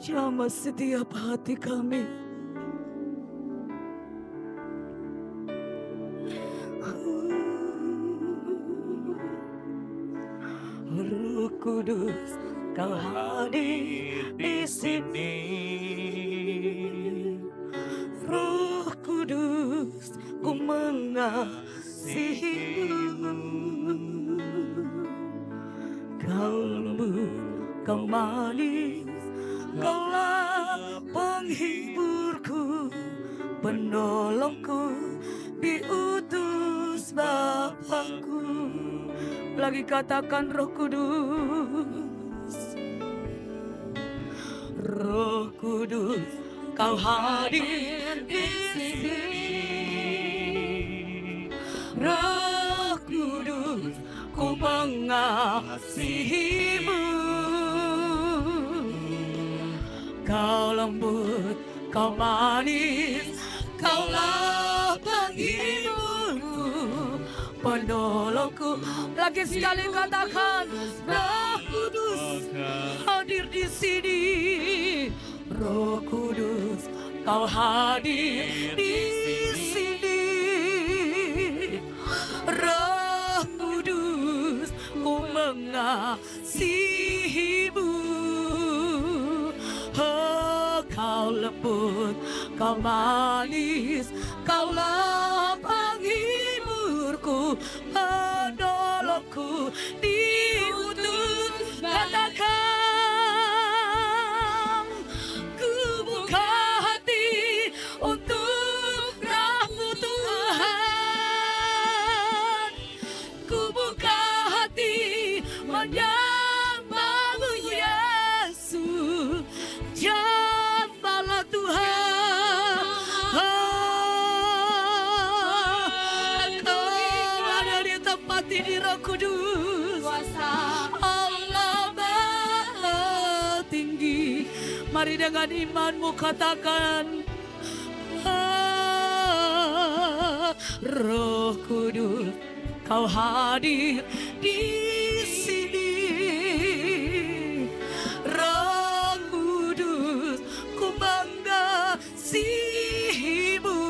Jamah setiap hati kami. Roh Kudus, Kau hadir di sini. Roh Kudus, ku mengasihimu. Kau lembut, Kau manis, Kaulah penghiburku, penolongku, diutus Bapakku. Lagi katakan Roh Kudus. Roh Kudus, Kau hadir di sini. Roh Kudus, ku mengasihimu. Kau lembut, Kau manis, Kaulah penghiburku, penolongku. Lagi sekali katakan, Roh Kudus hadir di sini. Roh Kudus, Kau hadir di sini. Roh Kudus, ku mengasihimu. Oh, Kau lembut, Kau manis, Kaulah penghiburku, penolongku, diutus. Katakan, ku buka hati untuk Rahmu Tuhan. Ku buka hati menyembah-Mu Yesus. Jamahlah Tuhan. Engkau ada di tempat ini, Roh Kudus. Allah Maha Tinggi. Mari dengan imanmu katakan, Roh Kudus, Kau hadir di sini. Roh Kudus, ku mengasihimu.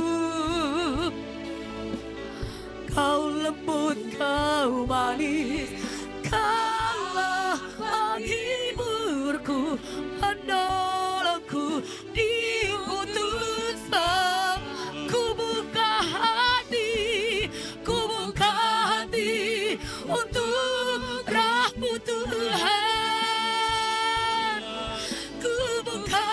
Kau lembut, Kau manis, Kaulah penghiburku, penolongku, diutus. Ku buka hati untuk Rahmu Tuhan. Ku buka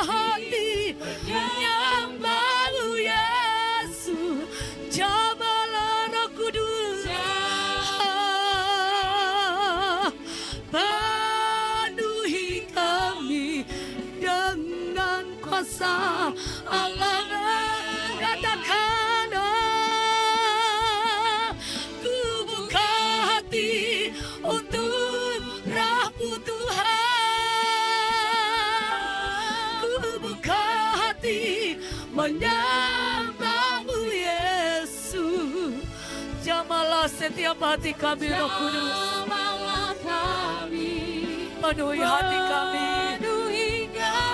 hati menyembah-Mu Yesus. Jamahlah Roh Kudus. Penuhi kami dengan kuasa Allah. Katakan, ku buka hati untuk Rahmu Tuhan. Ku buka hati menyembah-Mu Yesus. Jamahlah setiap hati kami, Roh Kudus. Penuhi hati kami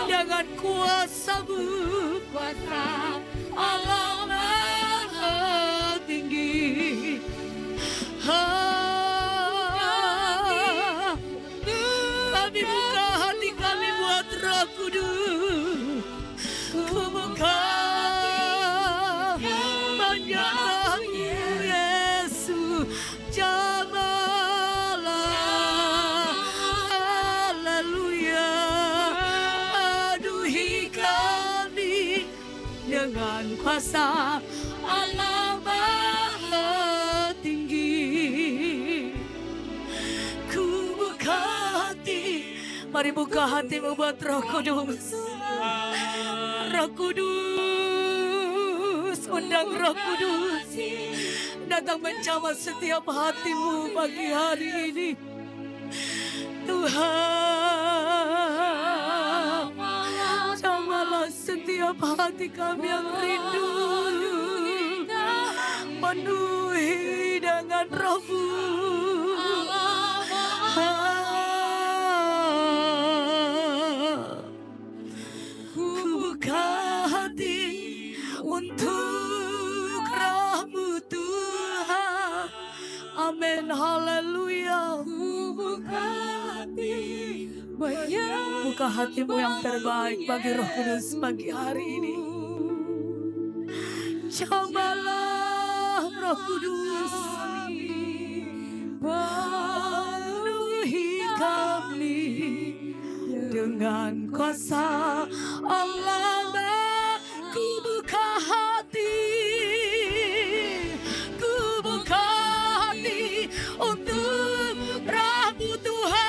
dengan kuasa-Mu. Allah Maha Tinggi. Kami buka hati kami buat Roh Kudus. Ku buka menyembah Yesus. Jamahlah, haleluya. Penuhi kami dengan kuasa Allah Maha Tinggi. Ku buka hati. Mari buka hati membuat Roh Kudus. Roh Kudus, undang Roh Kudus datang menjamah setiap hatimu pagi hari ini. Tuhan, jamahlah setiap hati kami yang rindu. Penuhi dengan Roh-Mu. Buka hatimu yang terbaik bagi Roh Kudus pagi hari ini. Cobalah Roh Kudus, penuhi kami dengan kuasa Allah. Ku buka hati, untuk Rahmu Tuhan.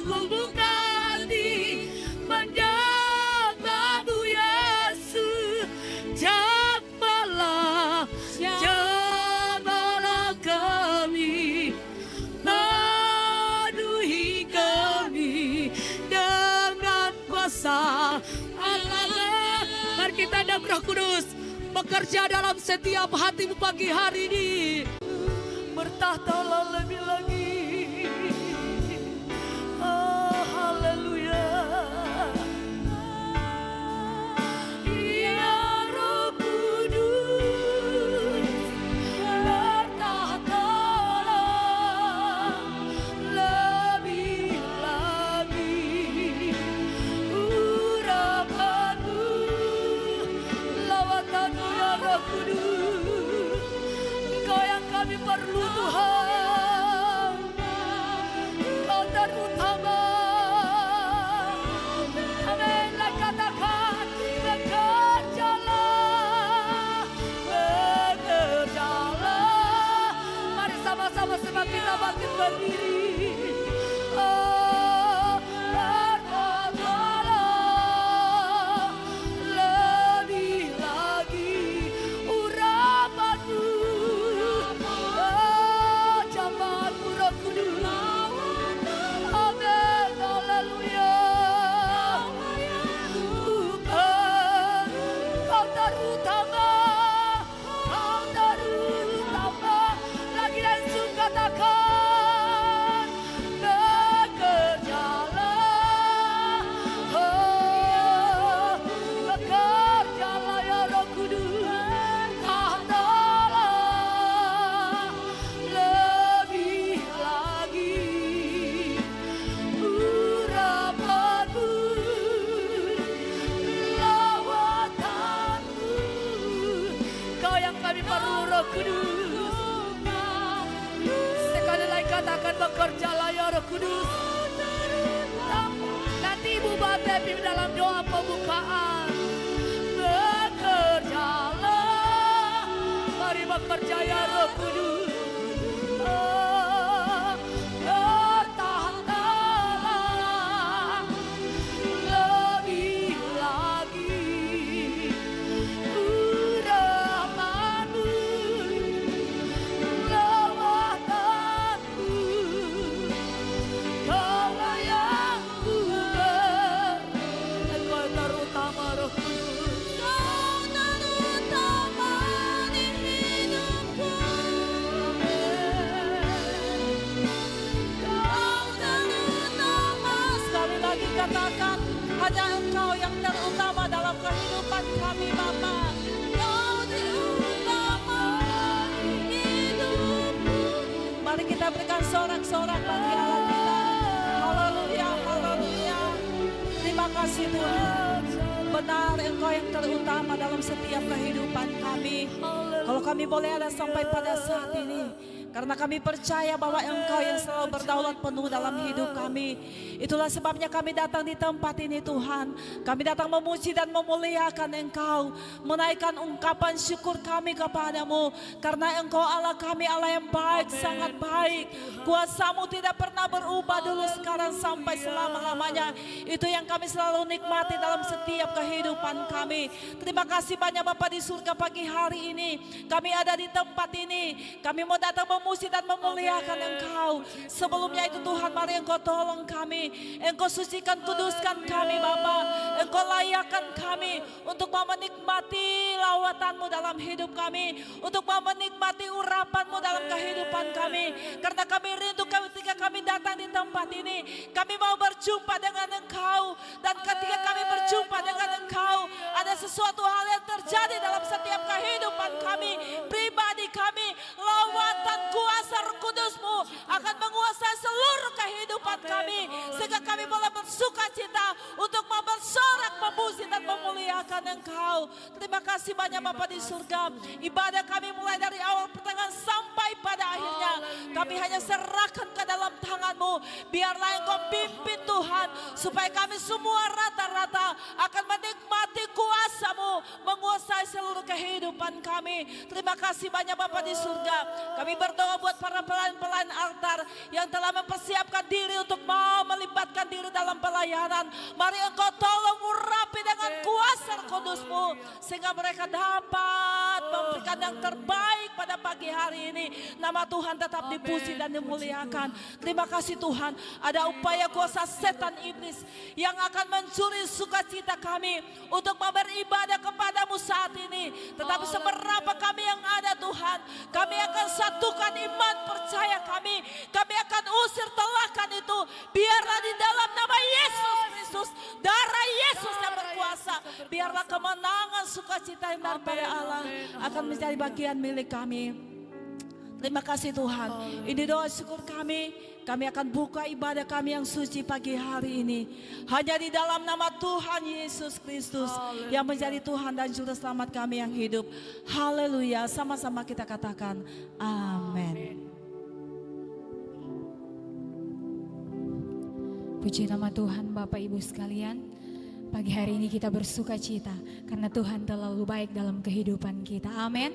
Ku buka hati menjaga-Mu Yesus. Jambalah kami, penuhi kami dengan kuasa Allah. Mari kita undang Roh Kudus bekerja dalam setiap hatimu pagi hari ini. Bertahtalah lebih lagi. Oh, haleluya. Ya Roh Kudus, bertahtalah lebih lagi. Urapanmu, lawatanmu ya Roh Kudus. Engkau yang kami perlu Tuhan. Engkau terutama. Amin. Katakan bekerjalah. Mari sama-sama sebab kita bangkit berdiri. Oh, bertahtalah lebih lagi. Urapanmu, oh, jambanmu Roh Kudus. Amin, haleluya. Kau terutama, kau terutama. Lagi langsung katakan bekerjalah. Oh, bekerjalah ya Roh Kudus. Tahtalah lebih lagi. Urapanmu, lawatanmu. Kau yang kami perlu Roh Kudus. Sekali lagi katakan bekerjalah ya Roh Kudus. Nanti Ibu Bate pimpin dalam doa pembukaan. Bekerjalah, mari bekerja ya Roh Kudus. Oh, bertahtalah lebih lagi. Urapanmu, lawatanmu. Kaulah yang punya. Engkau terutama Roh Kudus. Kau terutama di hidupku. Kau terutama. Sekali lagi katakan, hanya Engkau yang terutama dalam kehidupan kami Bapa. Kau terutama di hidupku. Mari kita berikan sorak-sorak bagi Allah kita. Haleluya, haleluya. Terima kasih Tuhan. Benar Engkau yang terutama dalam setiap kehidupan kami. Kalau kami boleh ada sampai pada saat ini, karena kami percaya bahwa Engkau yang selalu berdaulat penuh dalam hidup kami. Itulah sebabnya kami datang di tempat ini Tuhan. Kami datang memuji dan memuliakan Engkau. Menaikkan ungkapan syukur kami kepadamu. Karena Engkau Allah kami, Allah yang baik, sangat baik. Kuasa-Mu tidak pernah berubah dulu, sekarang, sampai selama-lamanya. Itu yang kami selalu nikmati dalam setiap kehidupan kami. Terima kasih banyak Bapa di surga pagi hari ini. Kami ada di tempat ini. Kami mau datang memuji dan memuliakan Engkau. Sebelumnya itu Tuhan, mari Engkau tolong kami. Engkau sucikan, kuduskan kami Bapa. Engkau layakkan kami untuk mau menikmati lawatan-Mu dalam hidup kami. Untuk mau menikmati urapan-Mu dalam kehidupan kami. Karena kami rindu ketika kami datang di tempat ini. Kami mau berjumpa dengan Engkau. Dan ketika kami berjumpa dengan Engkau, ada sesuatu hal yang terjadi dalam setiap kehidupan kami, pribadi kami. Lawatan kuasa Roh Kudus-Mu akan menguasai seluruh kehidupan kami, sehingga kami boleh bersuka cita untuk bersorak, memuji dan memuliakan Engkau. Terima kasih banyak Bapa di surga. Ibadah kami mulai dari awal pertengahan sampai pada akhirnya, kami hanya serahkan ke dalam tangan-Mu. Biarlah Engkau pimpin Tuhan, supaya kami semua rata-rata akan menikmati kuasa-Mu menguasai seluruh kehidupan kami. Terima kasih banyak Bapa di surga. Kami berdoa buat para pelayan-pelayan altar yang telah mempersiapkan diri untuk mau melibatkan diri dalam pelayanan. Mari Engkau tolong urapi dengan kuasa Kudus-Mu, sehingga mereka dapat memberikan yang terbaik pada pagi hari ini. Nama Tuhan tetap dipuji dan dimuliakan. Terima kasih Tuhan, ada upaya kuasa setan iblis yang akan mencuri sukacita kami untuk beribadah kepadamu saat ini. Tetapi seberapa kami yang ada Tuhan, kami akan satukan iman percaya kami. Kami akan usir telakan itu. Biarlah di dalam nama Yesus Kristus, darah Yesus yang berkuasa, biarlah kemenangan sukacita yang daripada Allah akan menjadi bagian milik kami. Terima kasih Tuhan. Ini doa syukur kami. Kami akan buka ibadah kami yang suci pagi hari ini hanya di dalam nama Tuhan Yesus Kristus yang menjadi Tuhan dan Juru Selamat kami yang hidup. Haleluya. Sama-sama kita katakan amin. Puji nama Tuhan Bapak Ibu sekalian. Pagi hari ini kita bersuka cita karena Tuhan terlalu baik dalam kehidupan kita. Amin.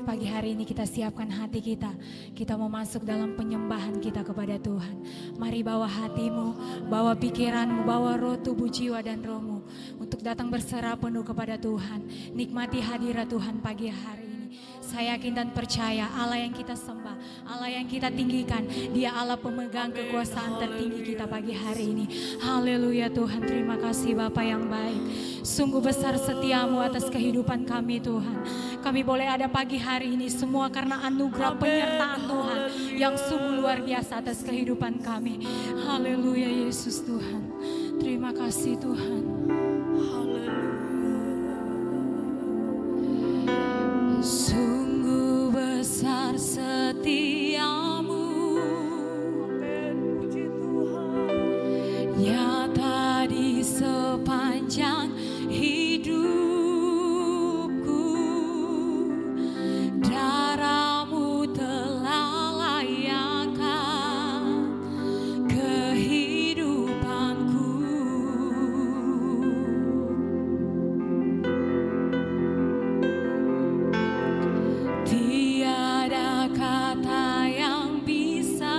Pagi hari ini kita siapkan hati kita. Kita mau masuk dalam penyembahan kita kepada Tuhan. Mari bawa hatimu, bawa pikiranmu, bawa roh, tubuh, jiwa dan rohmu untuk datang berserah penuh kepada Tuhan. Nikmati hadirat Tuhan pagi hari ini. Saya yakin dan percaya Allah yang kita sembah, Allah yang kita tinggikan, Dia Allah pemegang kekuasaan tertinggi kita pagi hari ini. Haleluya Tuhan, terima kasih Bapa yang baik. Sungguh besar setiamu atas kehidupan kami Tuhan. Kami boleh ada pagi hari ini semua karena anugerah penyertaan Tuhan yang sungguh luar biasa atas kehidupan kami. Haleluya Yesus Tuhan. Terima kasih Tuhan. Sungguh besar setiamu, nyata di sepanjang hidupku. Darahmu telah layakkan kehidupanku. Tiada kata yang bisa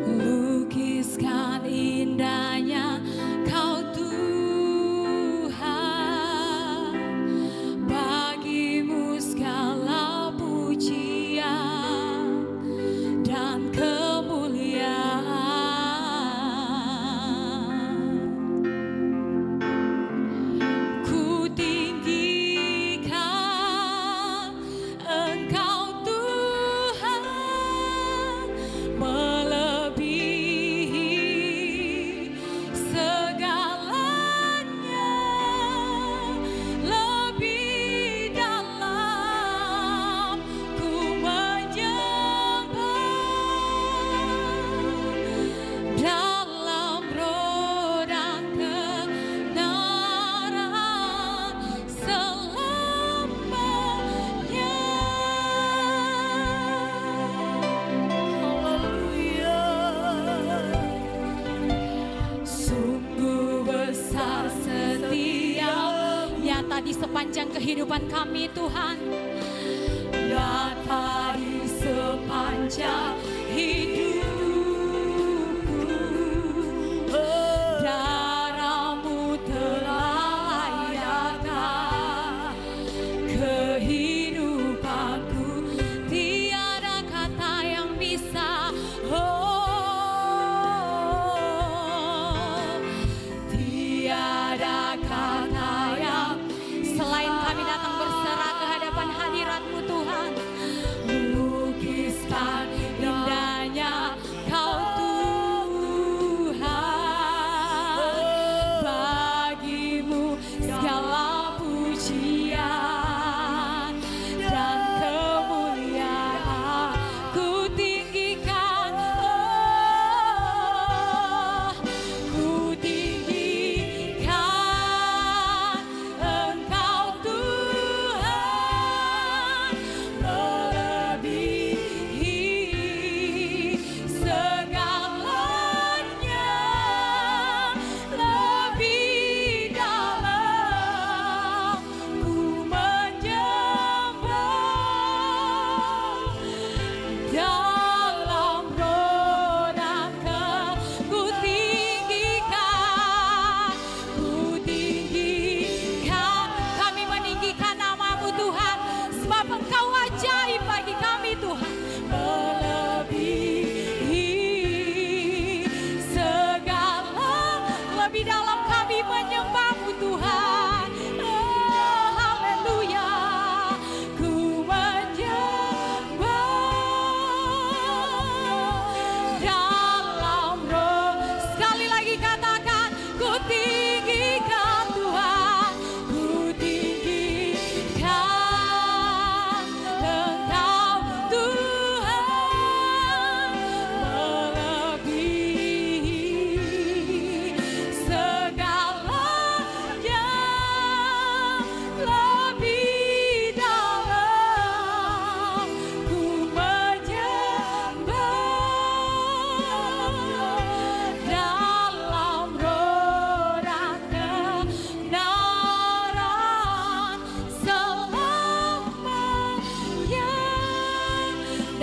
lukiskan indahnya Kau Tuhan. Bagimu segala pujian dan kemuliaan. Ku tinggikan Engkau Tuhan, melebihi segalanya. Lebih dalam ku menyembah, dalam roh dan kebenaran selamanya. Sungguh besar setia nyata di sepanjang kehidupan kami Tuhan. Nyata di sepanjang hidupku. Darahmu telah layakkan kehidupanku. Tiada kata yang bisa, tiada kata yang selain kami datang berserah ke hadapan hadirat-Mu Tuhan. Lukiskan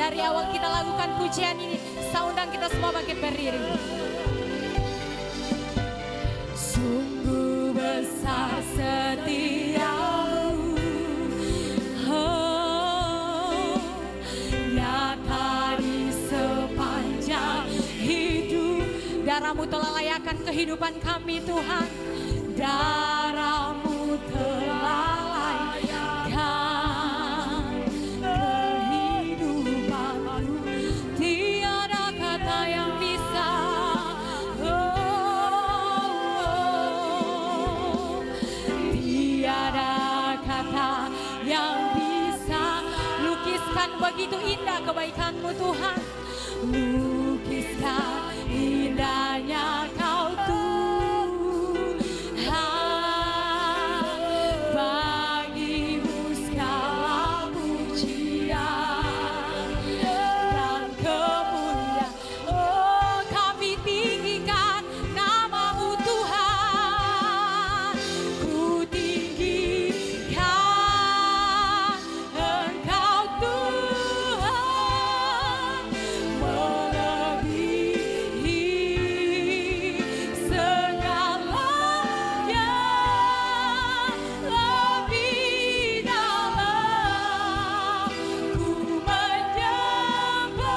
Dari awal kita lakukan pujian ini, saya undang kita semua bangkit berdiri. Sungguh besar setiamu, oh, nyata di sepanjang hidup. Darahmu telah layakkan kehidupan kami Tuhan. Darahmu telah layakkan kehidupanku. Tiada kata yang bisa, tiada kata yang bisa lukiskan begitu indah kebaikan-Mu Tuhan. Lukiskan indahnya Kau Tuhan. Bagimu segala pujian dan kemuliaan. Oh, kami tinggikan nama-Mu Tuhan. Ku tinggikan Engkau Tuhan, melebihi segalanya, lebih dalam ku menyembah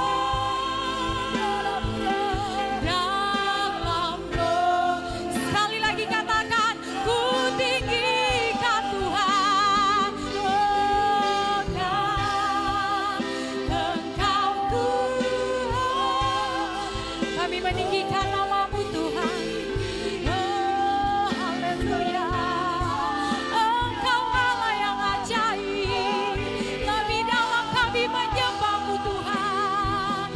dalam roh. Sekali lagi katakan, ku tinggikan Tuhan. Oh, kan Engkau Tuhan, kami meninggikan nama-Mu Tuhan. Oh, haleluya. Engkau Allah yang ajaib, lebih dalam kami menyembah-Mu Tuhan.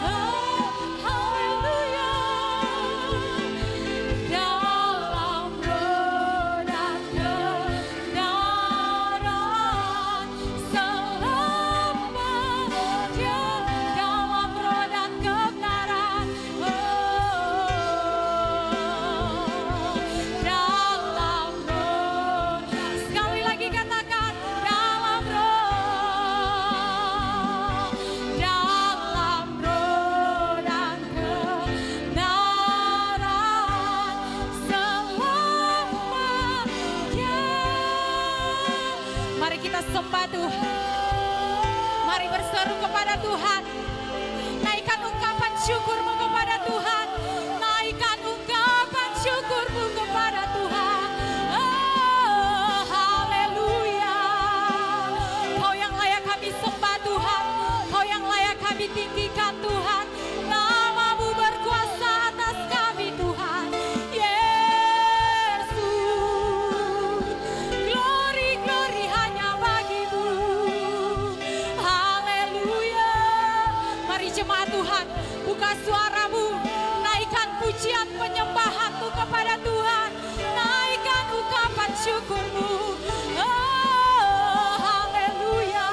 Oh, haleluya. Dalam roh dan kebenaran selamanya, dalam roh dan kebenaran. Dalam roh. Sekali lagi katakan, dalam roh. Dalam roh dan kebenaran selamanya. Mari kita sembah Tuhan. Mari berseru kepada Tuhan. Naikkan ungkapan syukur-Mu kepada Tuhan. Naikkan ungkapan syukur-Mu kepada Tuhan. Oh, haleluya. Kau yang layak kami sembah Tuhan. Kau yang layak kami tinggikan Tuhan. Nama-Mu berkuasa atas kami Tuhan. Yesus, glory, glory hanya bagi-Mu. Haleluya. Mari jemaat Tuhan, buka suara-Mu, naikkan pujian penyembahan-Mu kepada Tuhan. Naikkan ungkapan syukur-Mu. Oh, haleluya.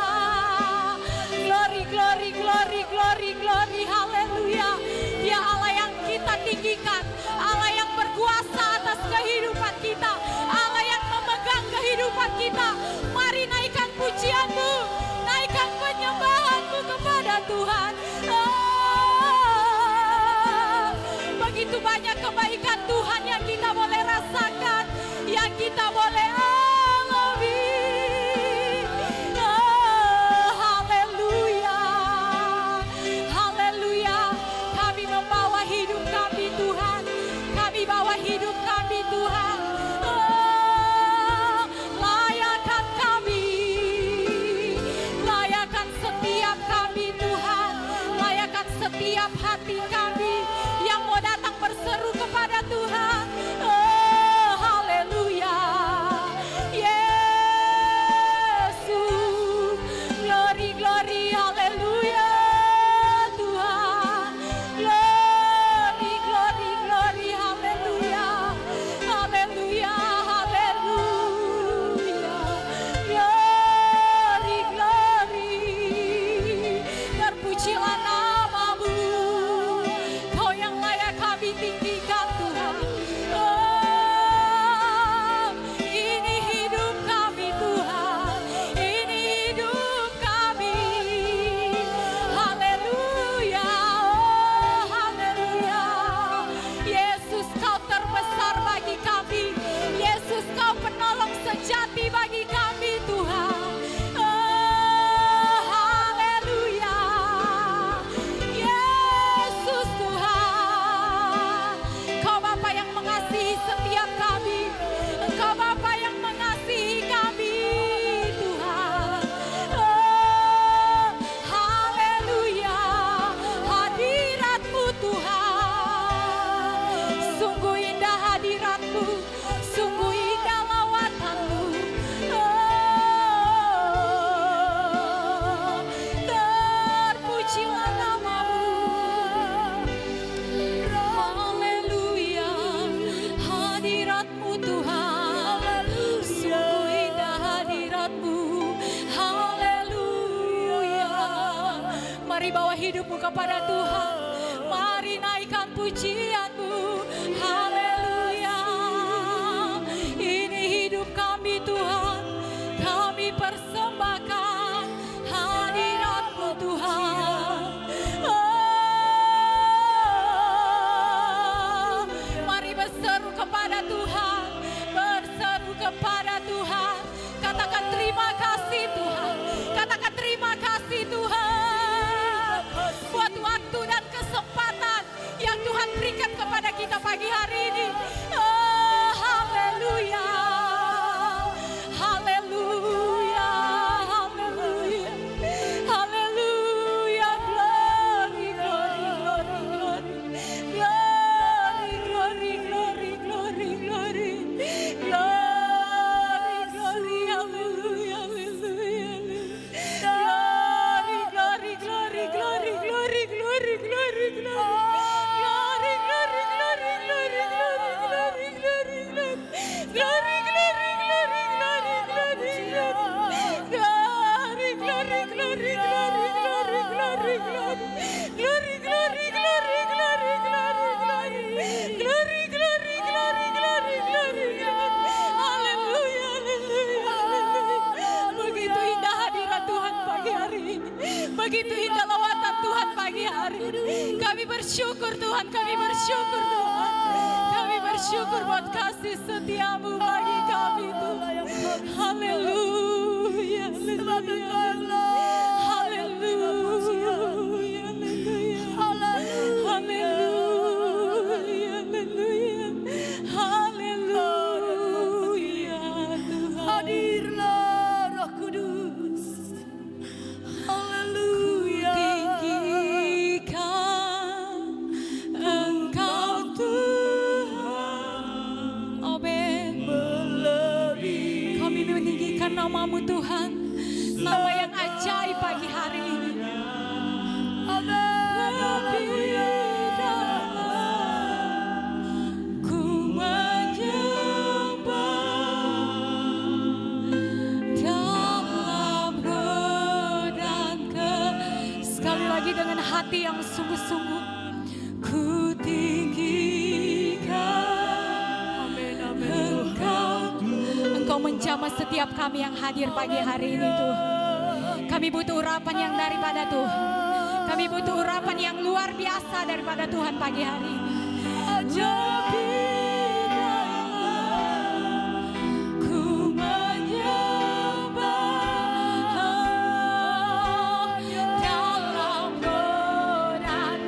Glory, glory, glory, glory, glory, haleluya. Dia Allah yang kita tinggikan, Allah yang berkuasa atas kehidupan kita, Allah yang memegang kehidupan kita. Mari naikkan pujian-Mu, naikkan penyembahan-Mu kepada Tuhan. Oh, begitu banyak kebaikan Tuhan yang kita boleh rasakan, yang kita boleh alami. Oh, haleluya. Haleluya. Kami membawa hidup kami Tuhan. Kami bawa hidup kami Tuhan. Oh, layakkan kami. Layakkan setiap kami Tuhan. Layakkan setiap hati kami yang mau datang berseru kepada Tuhan. Oh, haleluya. Yesus, glory, glory, haleluya. Tuhan, glory, glory, glory, haleluya. Haleluya, haleluya. Glory, glory. Terpujilah nama-Mu. Mari bawa hidupmu kepada Tuhan. Mari naikkan pujianmu. Haleluya. Ini hidup kami Tuhan. Kami persembahkan hadirat-Mu Tuhan. Oh, mari berseru kepada Tuhan. Berseru kepada Tuhan. Katakan terima kasih Tuhan. Katakan terima kasih Tuhan. Buat waktu dan kesempatan yang Tuhan berikan kepada kita pagi hari ini. Oh, haleluya. Haleluya. Haleluya. Haleluya. Glory, glory, glory, glory. Glory, glory, glory, glory, glory. Glory, glory, haleluya, haleluya. Glory, glory, glory, glory, glory, glory, glory. Glory, glory, glory, glory, glory, glory, glory, glory. Glory, glory, glory, glory, glory, glory. Glory, glory, glory, glory, glory, glory, glory. Glory, glory, glory, glory, glory, glory. Glory, glory, glory, glory, glory, glory. Haleluya, haleluya, haleluya. Begitu indah hadirat Tuhan pagi hari ini. Begitu indah lawatan Tuhan pagi hari ini. Kami bersyukur Tuhan, kami bersyukur Tuhan. Kami bersyukur buat kasih setiamu bagi kami Tuhan. Haleluya, haleluya. Haleluya, haleluya. Haleluya, haleluya. Haleluya, Tuhan. Hadirlah Roh Kudus. Haleluya. Tinggikan Engkau Tuhan. Amin. Kami meninggikan nama-Mu Tuhan. Nama yang ajaib pagi hari ini. Lebih dalam ku menyembah dalam roh dan sekali lagi dengan hati yang sungguh-sungguh ku tinggikan Engkau menjamah setiap kami yang hadir pagi hari ini Tuhan. Kami butuh urapan yang daripada Tuhan. Kami butuh urapan yang luar biasa daripada Tuhan pagi hari ini. Ku menyembah dalam roh dan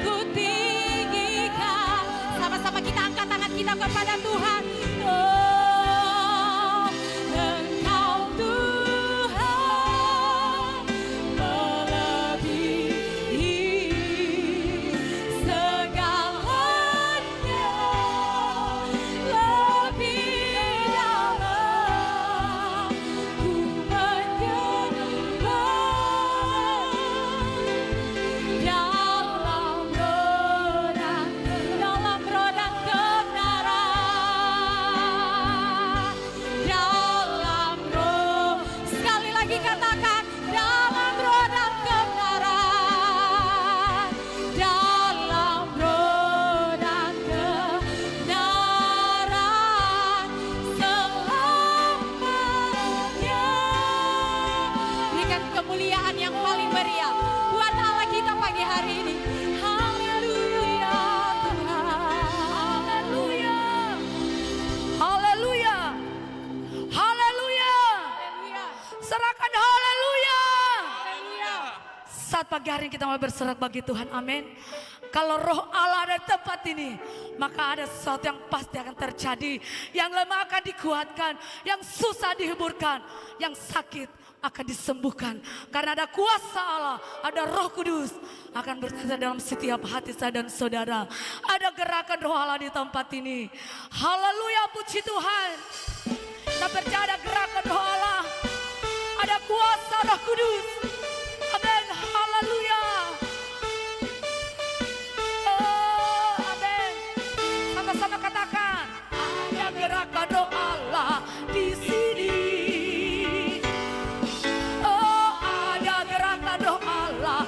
ku tinggikan. Sama-sama kita angkat tangan kita kepada Tuhan. Oh, Engkau Tuhan melebihi segalanya, lebih dalam ku menyembah dalam roh dan kebenaran, dalam roh. Sekali lagi katakan dalam roh dan kebenaran, dalam roh dan kebenaran selamanya. Berikan kemuliaan yang paling meriah buat Allah kita pagi hari ini. Haleluya Tuhan. Haleluya. Haleluya. Haleluya. Haleluya. Serahkan haleluya. Haleluya. Saat pagi hari ini kita mau berserak bagi Tuhan, amin. Kalau roh Allah ada di tempat ini, maka ada sesuatu yang pasti akan terjadi. Yang lemah akan dikuatkan, yang susah dihiburkan, yang sakit akan disembuhkan. Karena ada kuasa Allah, ada Roh Kudus akan berkuasa dalam setiap hati saya dan saudara. Ada gerakan roh Allah di tempat ini. Haleluya, puji Tuhan. Kita percaya ada gerakan roh Allah, ada kuasa Roh Kudus. Amin, haleluya. Oh, amin. Sama-sama katakan, ada gerakan roh Allah di sini. Oh, ada gerakan roh Allah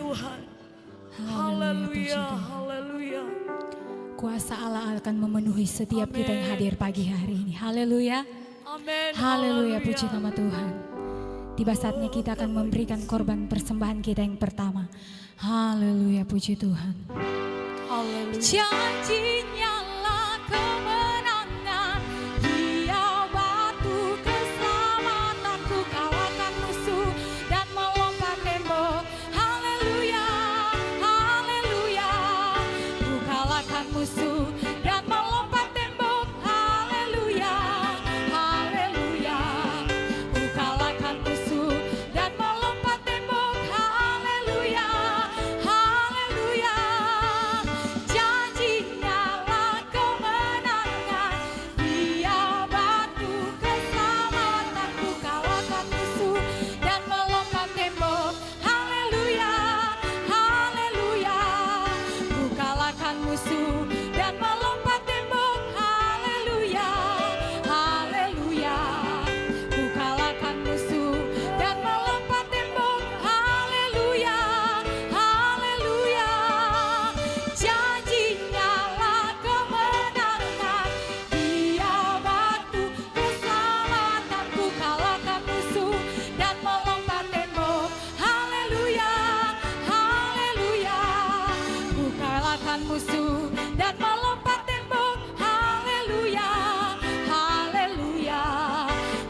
Tuhan. Haleluya, Haleluya, haleluya. Kuasa Allah akan memenuhi setiap kita yang hadir pagi hari ini. Haleluya. Amin. Haleluya, puji nama Tuhan. Tiba saatnya kita akan memberikan korban persembahan kita yang pertama. Haleluya, puji Tuhan. Haleluya. Janjinya lah kemenangan, Dia batu keselamatanku, kalahkan musuh dan melompat tembok. Haleluya, haleluya, ku kalahkan musuh dan melompat tembok. Haleluya, haleluya, ku kalahkan musuh dan melompat tembok. Haleluya, haleluya. Janjinya lah kemenangan, Dia batu keselamatanku, kalahkan musuh dan melompat tembok. Haleluya, haleluya, ku kalahkan musuh dan melompat tembok. Haleluya, haleluya, ku kalahkan musuh dan melompat tembok. Haleluya, haleluya. Janjinya lah kemenangan, Dia batu keselamatanku, kalahkan musuh dan melompat tembok. Haleluya, haleluya, ku kalahkan musuh dan melompat tembok. Haleluya, haleluya,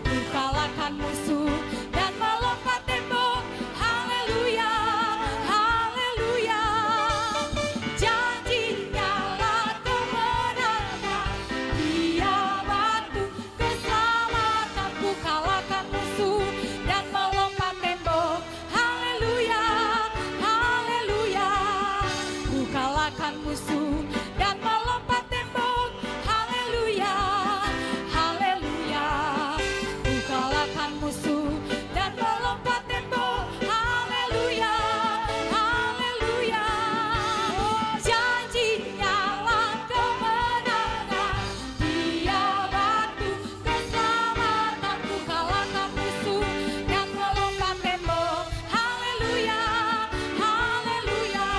ku kalahkan musuh dan melompat tembok. Haleluya, haleluya. Janjinya lah kemenangan, Dia batu keselamatanku, kalahkan musuh dan melompat tembok. Haleluya, haleluya, ku kalahkan musuh dan melompat tembok. Haleluya, haleluya, ku kalahkan musuh dan melompat tembok. Haleluya, haleluya. Janjinya lah kemenangan, Dia batu keselamatanku, kalahkan musuh dan melompat tembok. Haleluya, haleluya,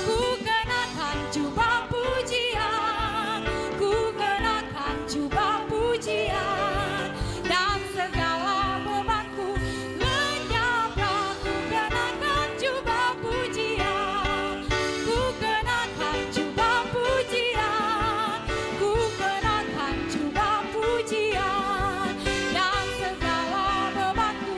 ku kenakan jubah pujian, ku kenakan jubah pujian, dan segala bebanku lenyaplah. Ku kenakan jubah pujian, ku kenakan jubah pujian, ku kenakan jubah pujian, dan segala bebanku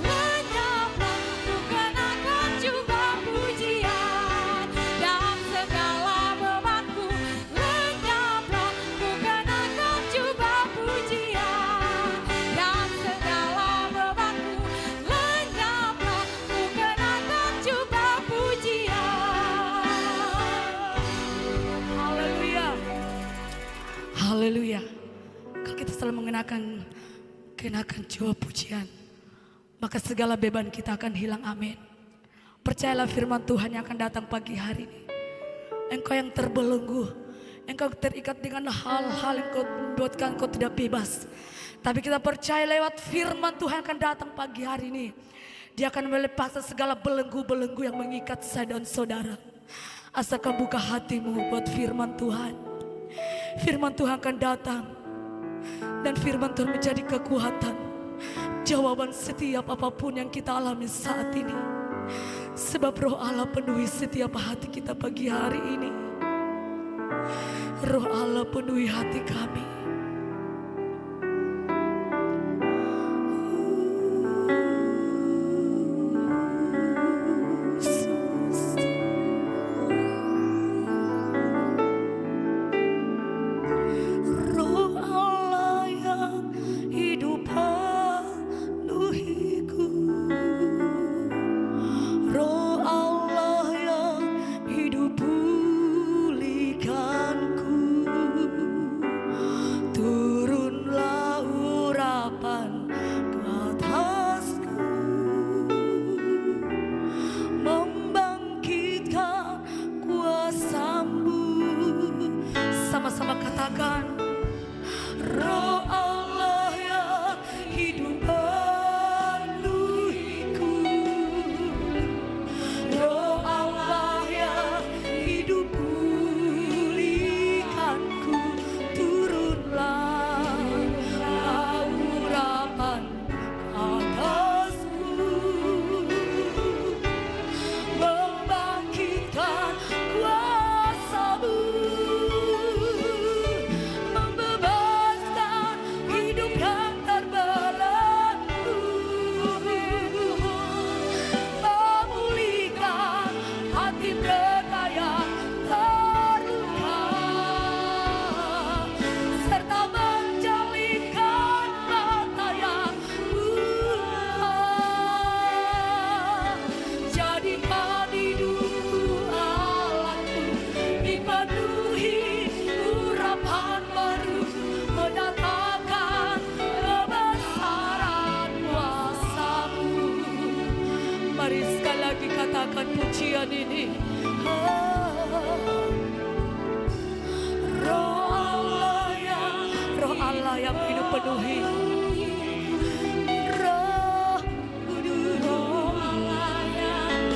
lenyaplah. Ku kenakan jubah pujian, dan segala bebanku lenyaplah. Ku kenakan jubah pujian, dan segala bebanku lenyaplah. Ku kenakan jubah pujian. Haleluya. Haleluya. Kalau kita selalu kenakan jubah pujian, maka segala beban kita akan hilang. Amin. Percayalah firman Tuhan yang akan datang pagi hari ini. Engkau yang terbelenggu, engkau terikat dengan hal-hal yang kau buatkan kau tidak bebas. Tapi kita percaya lewat firman Tuhan yang akan datang pagi hari ini, Dia akan melepaskan segala belenggu-belenggu yang mengikat saya dan saudara. Asalkan buka hatimu buat firman Tuhan. Firman Tuhan akan datang, dan firman Tuhan menjadi kekuatan, jawaban setiap apapun yang kita alami saat ini. Sebab Roh Allah penuhi setiap hati kita pagi hari ini. Roh Allah penuhi hati kami. Roh Allah yang hidup penuhiku, Roh Allah yang hidup pulihkanku, lagi katakan pujian ini. Roh Allah yang hidup penuhi. Roh Allah yang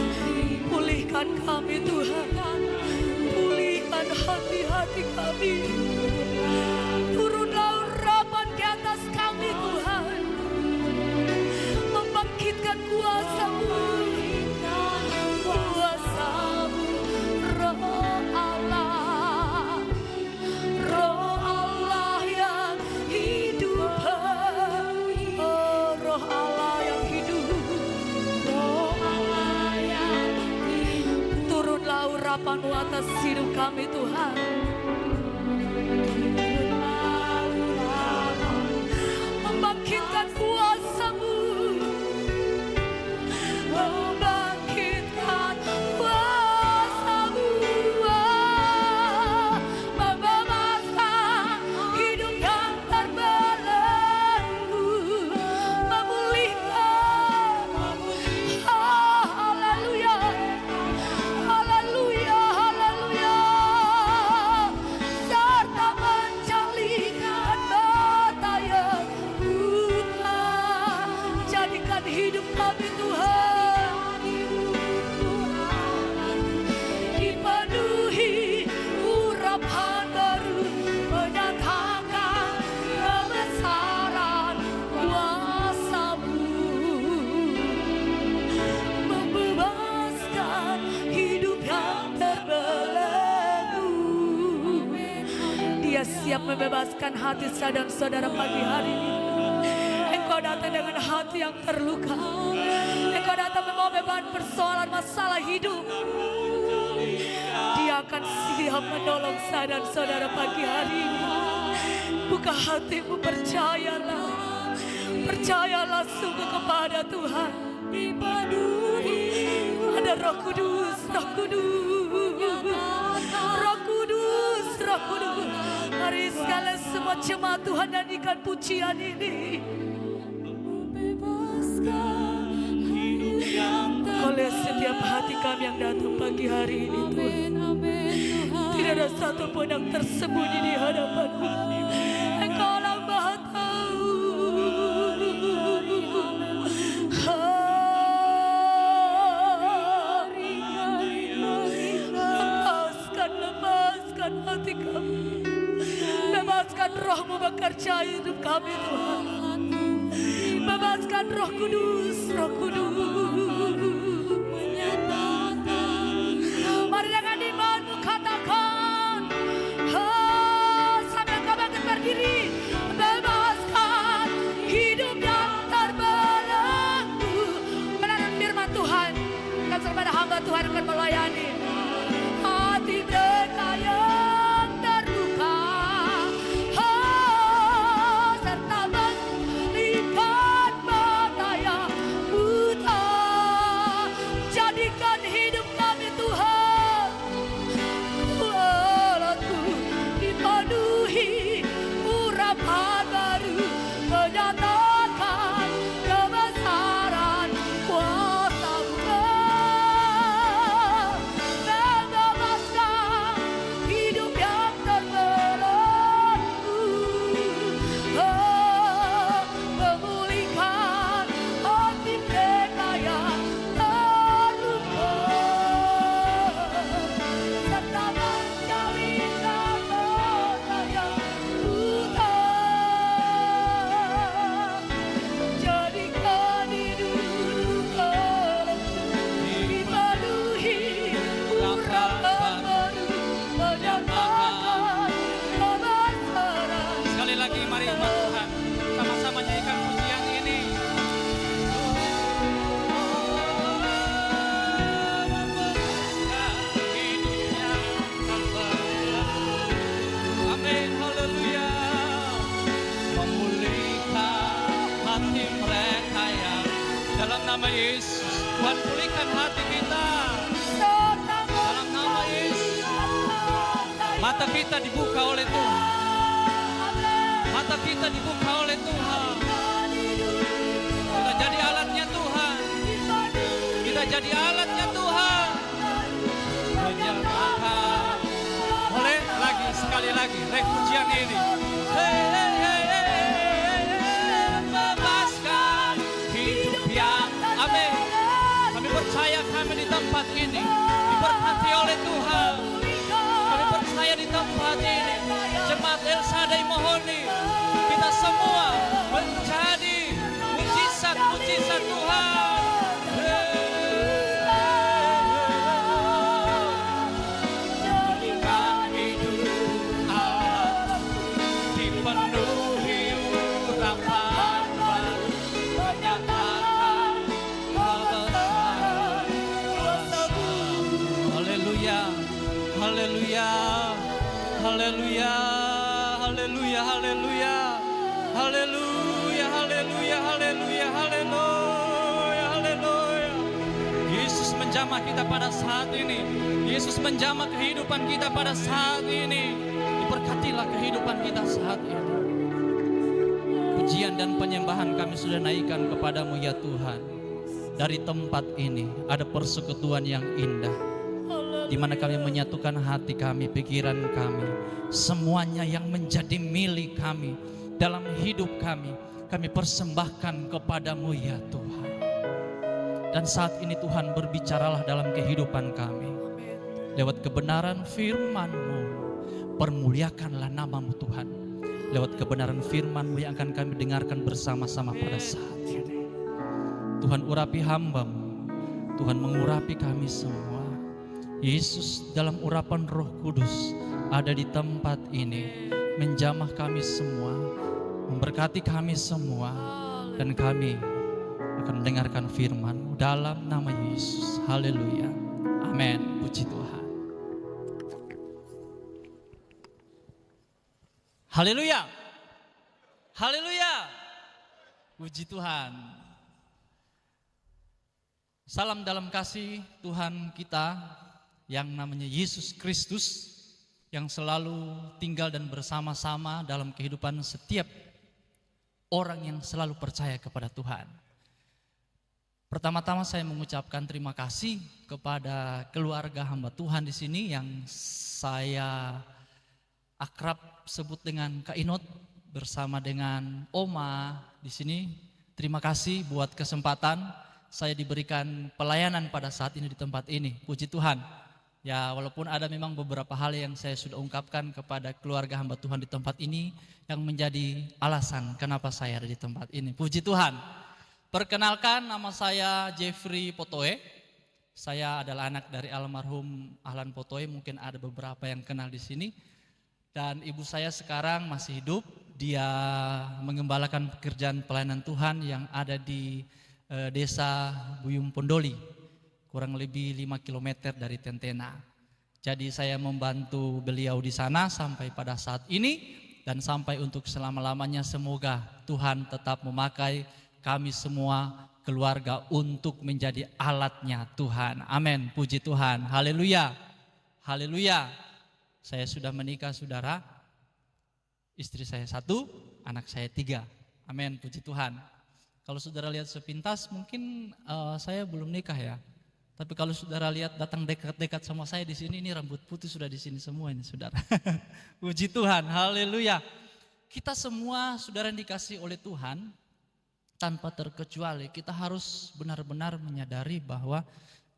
pulihkan kami Tuhan. Pulihkan hati-hati kami. Turunlah urapan di atas kami Tuhan. Membangkitkan kuasa-Mu. Kuasa-Mu, Roh Allah. Roh Allah yang hidup. Oh, Roh Allah yang hidup. Roh Allah yang hidup. Turunlah urapan-Mu atas hidup kami Tuhan. Turunlah urapan, membangkitkan kuasa-Mu. Membangkitkan kuasa-Mu, membebaskan hidup yang terbelenggu, memulihkan. Haleluya, haleluya, haleluya, serta mencalikan mata yang buta. Jadikan hidup kami Tuhan dipenuhi urapan baru, menyatakan kebesaran kuasa-Mu, membebaskan hidup yang terbelenggu. Dia siap membebaskan hati saya dan saudara pagi hari ini. Engkau datang dengan hati yang terluka. Engkau datang membawa beban persoalan masalah hidup. Dia akan siap menolong saya dan saudara pagi hari ini. Buka hatimu, percayalah. Percayalah sungguh kepada Tuhan. Ada Roh Kudus, Roh Kudus, Roh Kudus, Roh Kudus. Mari sekalian semua jemaat Tuhan nyanyikan pujian ini. Oleh setiap hati kami yang datang pagi hari ini Tuhan, tidak ada satu pun yang tersembunyi di hadapan-Mu. Engkau lah Maha tahu. Lepaskan hati kami. Bebaskan Roh-Mu bekerja hidup kami Tuhan. Bebaskan Roh Kudus, Roh Kudus. Mari dengan iman-Mu katakan, sambil kau bangkit berdiri. Bebaskan hidup yang terbelenggu. Menurut firman Tuhan, dan serta hamba Tuhan akan melayani hati mereka yang terluka. Serta memberikan mata yang buta. Jadikan hidup kami Tuhan, walau dipenuhi urapan baru, menyatakan kebesaran kuasa-Mu. Membebaskan hidup yang terbelenggu. Memulihkan hati mereka yang terluka. Serta menjalikan mata yang buta. Jadikan hidup kami dipenuhi urapan baru, menyatakan kebesaran. Sekali lagi mari umat Tuhan sama-sama nyanyikan pujian ini. Amin, haleluya. Memulihkan hati mereka yang dalam nama Yesus. Tuhan pulihkan hati kita dalam nama Yesus. Mata kita dibuka oleh Tuhan. Mata kita dibuka oleh Tuhan. Kita jadi alatnya Tuhan. Kita menjadi alatnya Tuhan. Menyembahkan. Boleh lagi, sekali lagi, pujian ini. Hey, hey, hey, hey, bebaskan hidup yang, amin. Kami percaya kami di tempat ini diberkati oleh Tuhan. Kami percaya di tempat ini Jemaat El Shaddai Mohoni, kita semua menjadi mujizat-mujizat Tuhan. Jadikan hidup Allah dipenuhi urapan baru, menyatakan kebesaran kuasa. Haleluya, haleluya, haleluya, haleluya, haleluya, haleluya, haleluya, haleluya, haleluya, haleluya. Yesus menjamah kita pada saat ini. Yesus menjamah kehidupan kita pada saat ini. Diberkatilah kehidupan kita saat ini. Pujian dan penyembahan kami sudah naikkan kepadamu ya Tuhan. Dari tempat ini ada persekutuan yang indah, di mana kami menyatukan hati kami, pikiran kami, semuanya yang menjadi milik kami dalam hidup kami persembahkan kepadamu ya Tuhan. Dan saat ini Tuhan, berbicaralah dalam kehidupan kami. Lewat kebenaran firman-Mu, permuliakanlah namamu Tuhan. Lewat kebenaran firman-Mu yang akan kami dengarkan bersama-sama pada saat ini. Tuhan, urapi hamba-Mu, Tuhan mengurapi kami semua. Yesus dalam urapan Roh Kudus ada di tempat ini, menjamah kami semua, memberkati kami semua, dan kami akan mendengarkan firman dalam nama Yesus. Haleluya, amin. Puji Tuhan. Haleluya, haleluya, puji Tuhan. Salam dalam kasih Tuhan kita yang namanya Yesus Kristus, yang selalu tinggal dan bersama-sama dalam kehidupan setiap orang yang selalu percaya kepada Tuhan. Pertama-tama saya mengucapkan terima kasih kepada keluarga hamba Tuhan di sini yang saya akrab sebut dengan Kak Inot bersama dengan Oma di sini. Terima kasih buat kesempatan saya diberikan pelayanan pada saat ini di tempat ini. Puji Tuhan. Ya, walaupun ada memang beberapa hal yang saya sudah ungkapkan kepada keluarga hamba Tuhan di tempat ini yang menjadi alasan kenapa saya ada di tempat ini. Puji Tuhan. Perkenalkan, nama saya Jeffrey Potoe. Saya adalah anak dari almarhum Ahlan Potoe, mungkin ada beberapa yang kenal di sini. Dan ibu saya sekarang masih hidup. Dia mengembalakan pekerjaan pelayanan Tuhan yang ada di desa Buyung Pondoli, kurang lebih 5 km dari Tentena. Jadi saya membantu beliau di sana sampai pada saat ini dan sampai untuk selama-lamanya. Semoga Tuhan tetap memakai kami semua keluarga untuk menjadi alatnya Tuhan. Amin, puji Tuhan. Haleluya, haleluya. Saya sudah menikah saudara, istri saya 1, anak saya 3. Amin, puji Tuhan. Kalau saudara lihat sepintas mungkin saya belum nikah ya. Tapi kalau saudara lihat datang dekat-dekat sama saya di sini, ini rambut putih sudah di sini semua ini saudara. Puji Tuhan, haleluya. Kita semua saudara yang dikasih oleh Tuhan, tanpa terkecuali kita harus benar-benar menyadari bahwa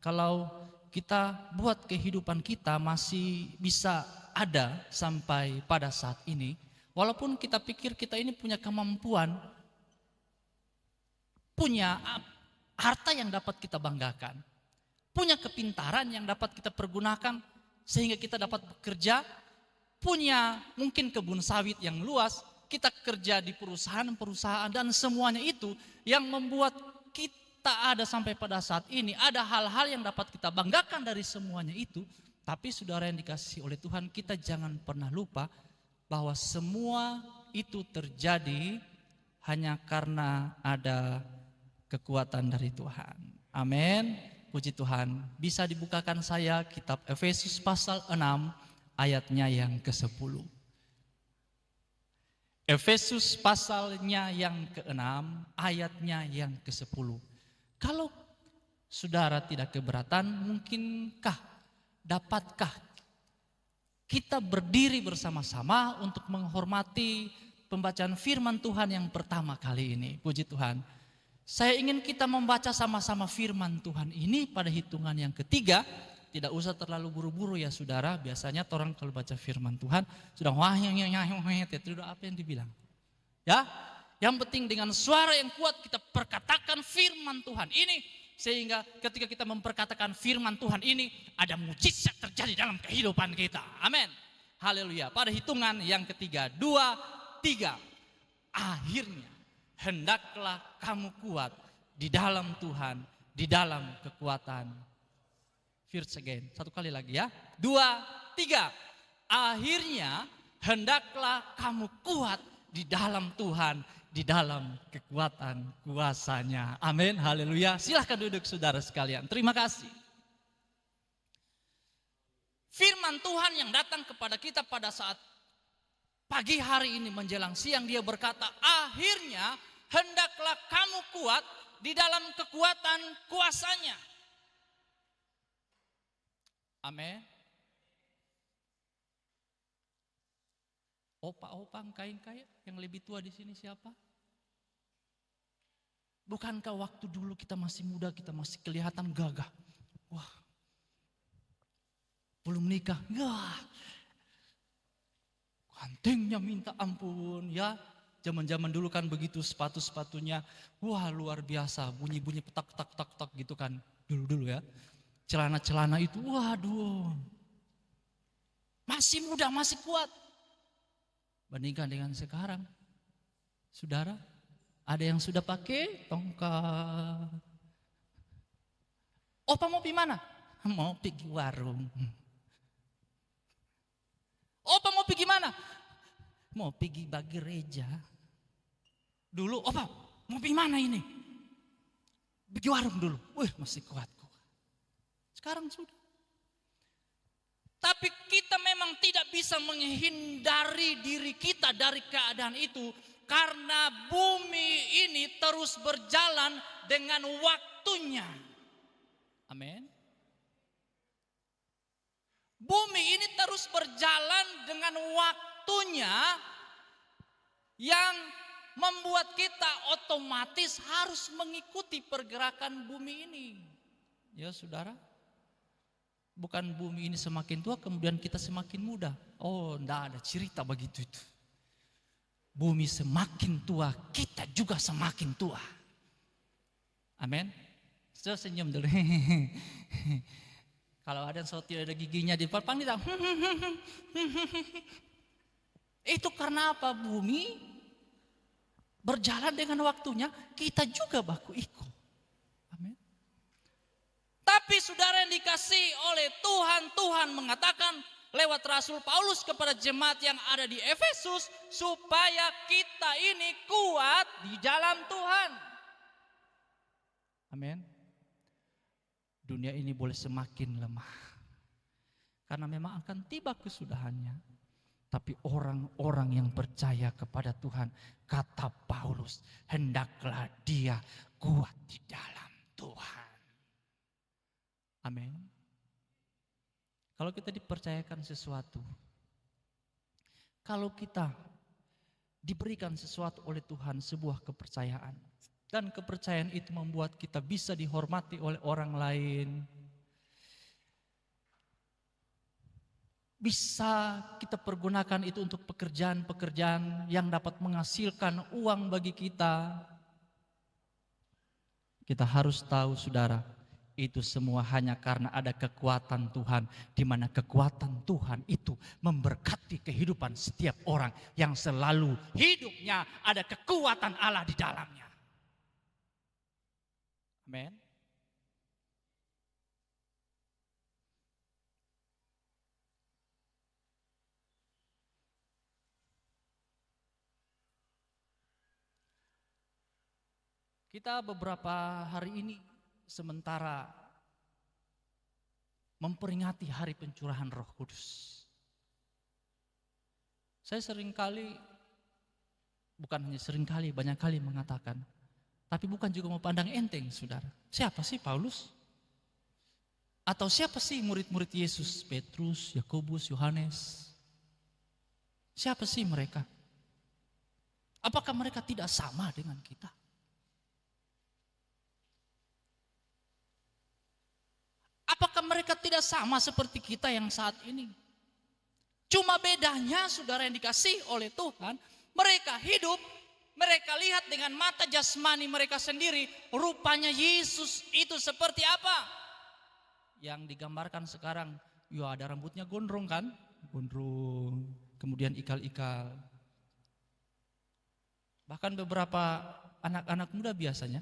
kalau kita buat kehidupan kita masih bisa ada sampai pada saat ini, walaupun kita pikir kita ini punya kemampuan, punya harta yang dapat kita banggakan, punya kepintaran yang dapat kita pergunakan sehingga kita dapat bekerja, punya mungkin kebun sawit yang luas, kita kerja di perusahaan-perusahaan dan semuanya itu yang membuat kita ada sampai pada saat ini. Ada hal-hal yang dapat kita banggakan dari semuanya itu. Tapi saudara yang dikasihi oleh Tuhan, kita jangan pernah lupa bahwa semua itu terjadi hanya karena ada kekuatan dari Tuhan. Amin. Puji Tuhan. Bisa dibukakan saya kitab Efesus pasal 6 ayatnya yang ke-10. Efesus pasalnya yang ke-6 ayatnya yang ke-10. Kalau saudara tidak keberatan, mungkinkah, dapatkah kita berdiri bersama-sama untuk menghormati pembacaan firman Tuhan yang pertama kali ini? Puji Tuhan. Saya ingin kita membaca sama-sama firman Tuhan ini pada hitungan yang ketiga. Tidak usah terlalu buru-buru ya saudara. Biasanya orang kalau baca firman Tuhan sudah tidak apa yang dibilang. Ya, yang penting dengan suara yang kuat kita perkatakan firman Tuhan ini, sehingga ketika kita memperkatakan firman Tuhan ini ada mujizat terjadi dalam kehidupan kita. Amin. Haleluya. Pada hitungan yang ketiga, 2, 3. Akhirnya hendaklah kamu kuat di dalam Tuhan, di dalam kekuatan. First again, satu kali lagi ya. 2, 3. Akhirnya hendaklah kamu kuat di dalam Tuhan, di dalam kekuatan kuasanya. Amin, haleluya. Silahkan duduk saudara sekalian. Terima kasih. Firman Tuhan yang datang kepada kita pada saat pagi hari ini menjelang siang, dia berkata, akhirnya hendaklah kamu kuat di dalam kekuatan kuasanya. Amin. Opa-opa, engkai-engkai yang lebih tua di sini siapa? Bukankah waktu dulu kita masih muda, kita masih kelihatan gagah? Wah, belum nikah, wah, gantengnya minta ampun ya. Zaman-zaman dulu kan begitu, sepatu-sepatunya, wah luar biasa, bunyi-bunyi petak-petak gitu kan, dulu-dulu ya. Celana-celana itu, waduh, masih muda, masih kuat. Bandingkan dengan sekarang, saudara, ada yang sudah pakai tongkat. Opa mau pergi mana? Mau pergi warung. Opa mau pergi mana? Mau pergi bagi gereja. Dulu, opa mau pergi mana ini? Pergi warung dulu. Wih, masih kuat. Sekarang sudah. Tapi kita memang tidak bisa menghindari diri kita dari keadaan itu. Karena bumi ini terus berjalan dengan waktunya. Amin. Bumi ini terus berjalan dengan waktunya yang membuat kita otomatis harus mengikuti pergerakan bumi ini. Ya saudara. Bukan bumi ini semakin tua kemudian kita semakin muda. Oh, enggak ada cerita begitu itu. Bumi semakin tua, kita juga semakin tua. Amin. Saya senyum dulu. Kalau ada yang tidak ada giginya di depan, dia itu karena apa? Bumi berjalan dengan waktunya, kita juga baku ikut. Amin. Tapi saudara yang dikasihi oleh Tuhan, Tuhan mengatakan lewat Rasul Paulus kepada jemaat yang ada di Efesus, supaya kita ini kuat di dalam Tuhan. Amin. Dunia ini boleh semakin lemah, karena memang akan tiba kesudahannya. Tapi orang-orang yang percaya kepada Tuhan, kata Paulus, hendaklah dia kuat di dalam Tuhan. Amin. Kalau kita dipercayakan sesuatu, kalau kita diberikan sesuatu oleh Tuhan, sebuah kepercayaan, dan kepercayaan itu membuat kita bisa dihormati oleh orang lain, bisa kita pergunakan itu untuk pekerjaan-pekerjaan yang dapat menghasilkan uang bagi kita. Kita harus tahu saudara, itu semua hanya karena ada kekuatan Tuhan, di mana kekuatan Tuhan itu memberkati kehidupan setiap orang yang selalu hidupnya ada kekuatan Allah di dalamnya. Amin. Kita beberapa hari ini sementara memperingati hari pencurahan Roh Kudus. Saya seringkali, bukan hanya seringkali, banyak kali mengatakan, tapi bukan juga mau pandang enteng saudara. Siapa sih Paulus? Atau siapa sih murid-murid Yesus? Petrus, Yakobus, Yohanes. Siapa sih mereka? Apakah mereka tidak sama dengan kita? Apakah mereka tidak sama seperti kita yang saat ini? Cuma bedanya saudara yang dikasih oleh Tuhan, mereka hidup, mereka lihat dengan mata jasmani mereka sendiri, rupanya Yesus itu seperti apa? Yang digambarkan sekarang, ya ada rambutnya gondrong kan? Gondrong, kemudian ikal-ikal. Bahkan beberapa anak-anak muda biasanya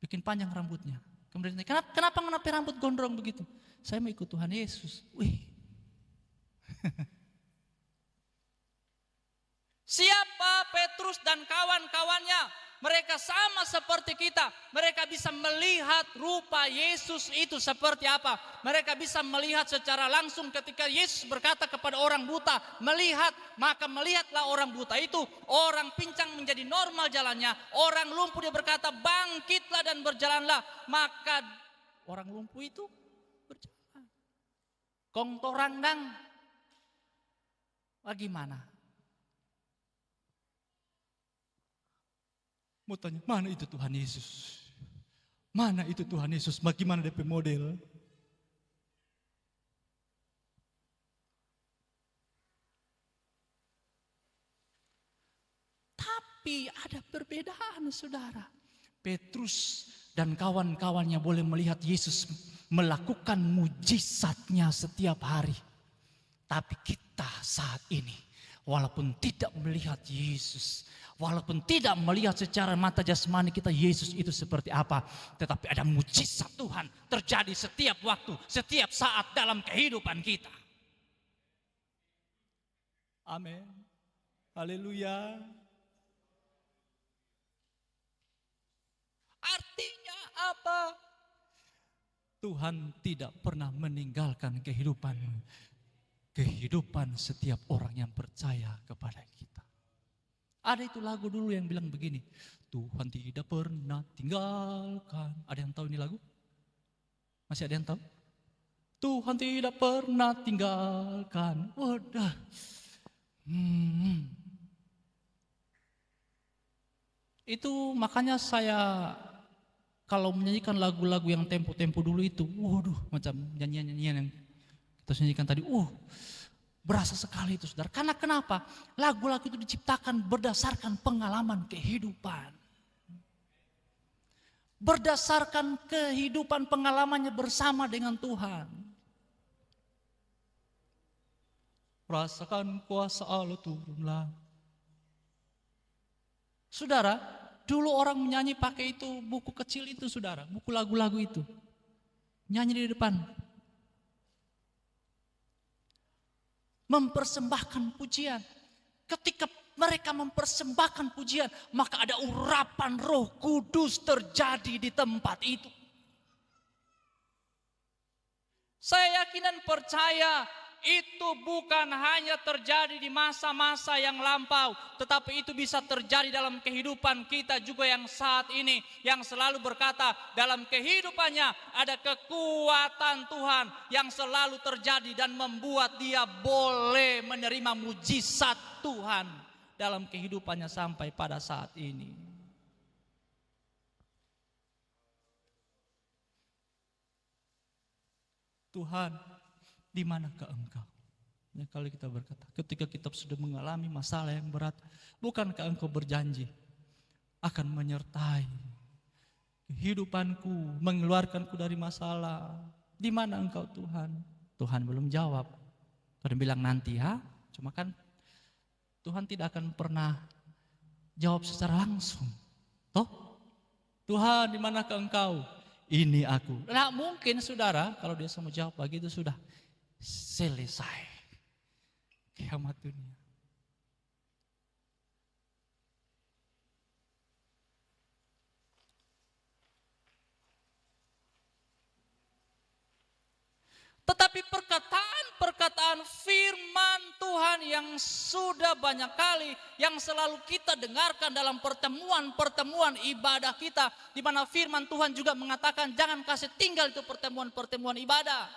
bikin panjang rambutnya. Kemudian kenapa rambut gondrong begitu? Saya mau ikut Tuhan Yesus. Wih. Siapa Petrus dan kawan-kawannya? Mereka sama seperti kita. Mereka bisa melihat rupa Yesus itu seperti apa. Mereka bisa melihat secara langsung ketika Yesus berkata kepada orang buta, melihat, maka melihatlah orang buta itu. Orang pincang menjadi normal jalannya. Orang lumpuh dia berkata, bangkitlah dan berjalanlah. Maka orang lumpuh itu berjalan. Kong torangdang. Bagaimana? Mau tanya, mana itu Tuhan Yesus? Mana itu Tuhan Yesus? Bagaimana DP model? Tapi ada perbedaan saudara. Petrus dan kawan-kawannya boleh melihat Yesus melakukan mujizatnya setiap hari. Tapi kita saat ini, walaupun tidak melihat Yesus, walaupun tidak melihat secara mata jasmani kita Yesus itu seperti apa, tetapi ada mujizat Tuhan terjadi setiap waktu, setiap saat dalam kehidupan kita. Amin. Haleluya. Artinya apa? Tuhan tidak pernah meninggalkan kehidupan setiap orang yang percaya kepada kita. Ada itu lagu dulu yang bilang begini, Tuhan tidak pernah tinggalkan. Ada yang tahu ini lagu? Masih ada yang tahu? Tuhan tidak pernah tinggalkan. Wadah. Itu makanya saya kalau menyanyikan lagu-lagu yang tempo-tempo dulu itu, waduh, macam nyanyian-nyanyian yang kita nyanyikan tadi, berasa sekali itu saudara. Karena kenapa? Lagu-lagu itu diciptakan berdasarkan pengalaman kehidupan. Berdasarkan kehidupan pengalamannya bersama dengan Tuhan. Rasakan kuasa Allah turunlah. Saudara, dulu orang menyanyi pakai itu buku kecil itu saudara, buku lagu-lagu itu. Nyanyi di depan. Mempersembahkan pujian. Ketika mereka mempersembahkan pujian, maka ada urapan Roh Kudus terjadi di tempat itu. Saya yakin dan percaya itu bukan hanya terjadi di masa-masa yang lampau, tetapi itu bisa terjadi dalam kehidupan kita juga yang saat ini, yang selalu berkata dalam kehidupannya ada kekuatan Tuhan yang selalu terjadi dan membuat dia boleh menerima mujizat Tuhan dalam kehidupannya sampai pada saat ini. Tuhan, di manakah engkau? Ya, kalau kita berkata, ketika kita sudah mengalami masalah yang berat, bukankah engkau berjanji akan menyertai kehidupanku, mengeluarkanku dari masalah? Di mana engkau Tuhan? Tuhan belum jawab. Tuhan bilang nanti ya, cuma kan Tuhan tidak akan pernah jawab secara langsung. Toh, Tuhan di manakah engkau? Ini aku. Nah mungkin saudara, kalau dia mau jawab begitu sudah selesai kiamat dunia. Tetapi perkataan perkataan firman Tuhan yang sudah banyak kali, yang selalu kita dengarkan dalam pertemuan-pertemuan ibadah kita, di mana firman Tuhan juga mengatakan jangan kasih tinggal itu pertemuan-pertemuan ibadah.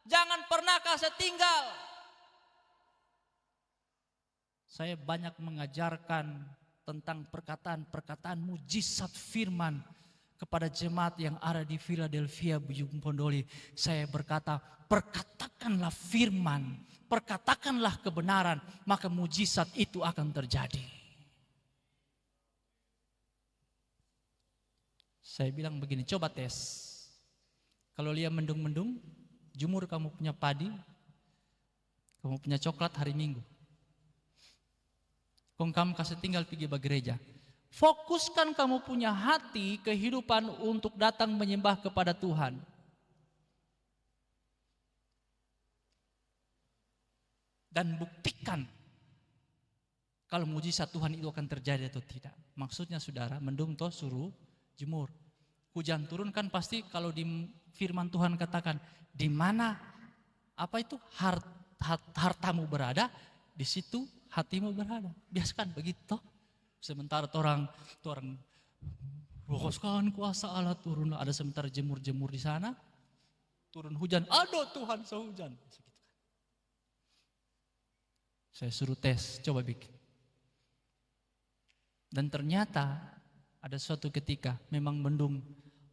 Jangan pernah kasih tinggal. Saya banyak mengajarkan tentang perkataan-perkataan mujizat firman kepada jemaat yang ada di Philadelphia, Bujung Pondoli. Saya berkata, perkatakanlah firman, perkatakanlah kebenaran, maka mujizat itu akan terjadi. Saya bilang begini, coba tes. Kalau lihat mendung-mendung, jemur kamu punya padi, kamu punya coklat hari Minggu. Kong kamu kasih tinggal pergi ke gereja. Fokuskan kamu punya hati, kehidupan untuk datang menyembah kepada Tuhan. Dan buktikan kalau mujizat Tuhan itu akan terjadi atau tidak. Maksudnya saudara, mendung toh suruh jemur. Hujan turun kan pasti kalau di firman Tuhan katakan, di mana apa itu hartamu berada, di situ hatimu berada. Biasakan begitu. Sementara orang rohoskan kuasa Allah turun, ada sementara jemur-jemur di sana, turun hujan, aduh Tuhan sehujan. Saya suruh tes, coba bikin. Dan ternyata ada suatu ketika memang mendung,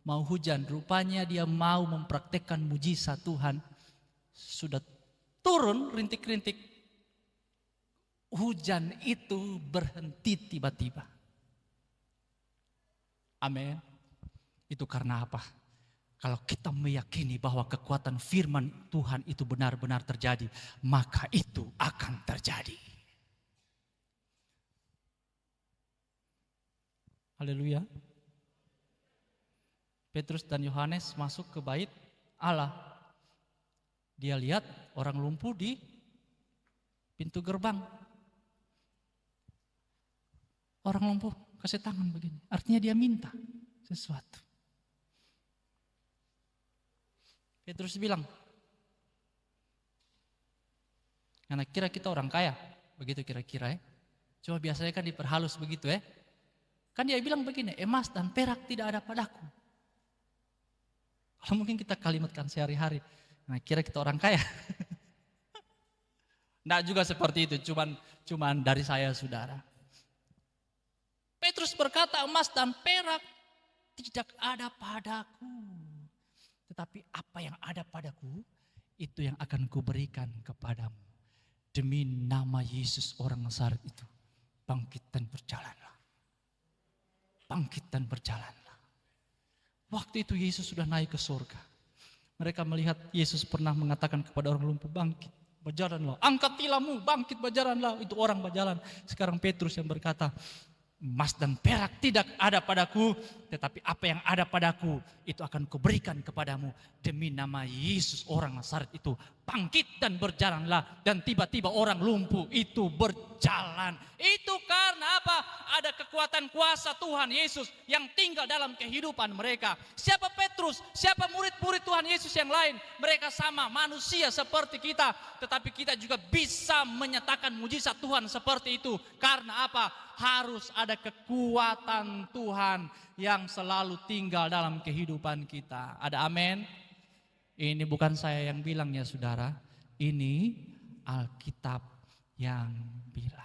mau hujan, rupanya dia mau mempraktekkan mujizat Tuhan. Sudah turun rintik-rintik, hujan itu berhenti tiba-tiba. Amin. Itu karena apa? Kalau kita meyakini bahwa kekuatan firman Tuhan itu benar-benar terjadi, maka itu akan terjadi. Haleluya. Petrus dan Yohanes masuk ke bait Allah. Dia lihat orang lumpuh di pintu gerbang. Orang lumpuh kasih tangan begini. Artinya dia minta sesuatu. Petrus bilang, karena kira kita orang kaya. Begitu kira-kira ya. Cuma biasanya kan diperhalus begitu ya. Kan dia bilang begini, emas dan perak tidak ada padaku. Kalau mungkin kita kalimatkan sehari-hari. Nah kira kita orang kaya. Nggak juga seperti itu, cuman dari saya saudara. Petrus berkata, emas dan perak tidak ada padaku. Tetapi apa yang ada padaku, itu yang akan kuberikan kepadamu. Demi nama Yesus orang Nazaret itu, bangkit dan berjalanlah. Bangkit dan berjalanlah. Waktu itu Yesus sudah naik ke surga. Mereka melihat Yesus pernah mengatakan kepada orang lumpuh, bangkit, berjalanlah. Angkat tilammu, bangkit, berjalanlah. Itu orang berjalan. Sekarang Petrus yang berkata, emas dan perak tidak ada padaku, tetapi apa yang ada padaku itu akan kuberikan kepadamu. Demi nama Yesus orang Nazaret itu, bangkit dan berjalanlah. Dan tiba-tiba orang lumpuh itu berjalan. Itu karena apa? Ada kekuatan kuasa Tuhan Yesus yang tinggal dalam kehidupan mereka. Siapa Petrus? Siapa murid-murid Tuhan Yesus yang lain? Mereka sama manusia seperti kita, tetapi kita juga bisa menyatakan mujizat Tuhan seperti itu. Karena apa? Harus ada kekuatan Tuhan yang selalu tinggal dalam kehidupan kita. Ada amin? Ini bukan saya yang bilang ya saudara. Ini Alkitab yang bilang.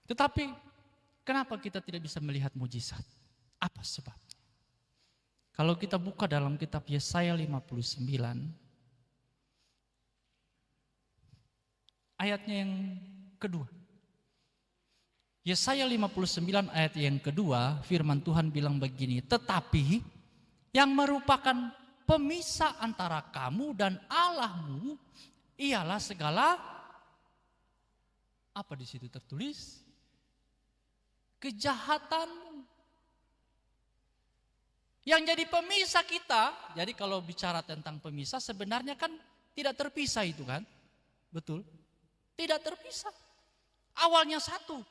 Tetapi kenapa kita tidak bisa melihat mujizat? Apa sebabnya? Kalau kita buka dalam kitab Yesaya 59, ayatnya yang kedua. Yesaya 59 ayat yang kedua, firman Tuhan bilang begini, tetapi yang merupakan pemisah antara kamu dan Allahmu ialah segala, apa di situ tertulis? Kejahatanmu. Yang jadi pemisah kita, jadi kalau bicara tentang pemisah sebenarnya kan tidak terpisah itu kan? Betul? Tidak terpisah. Awalnya satu.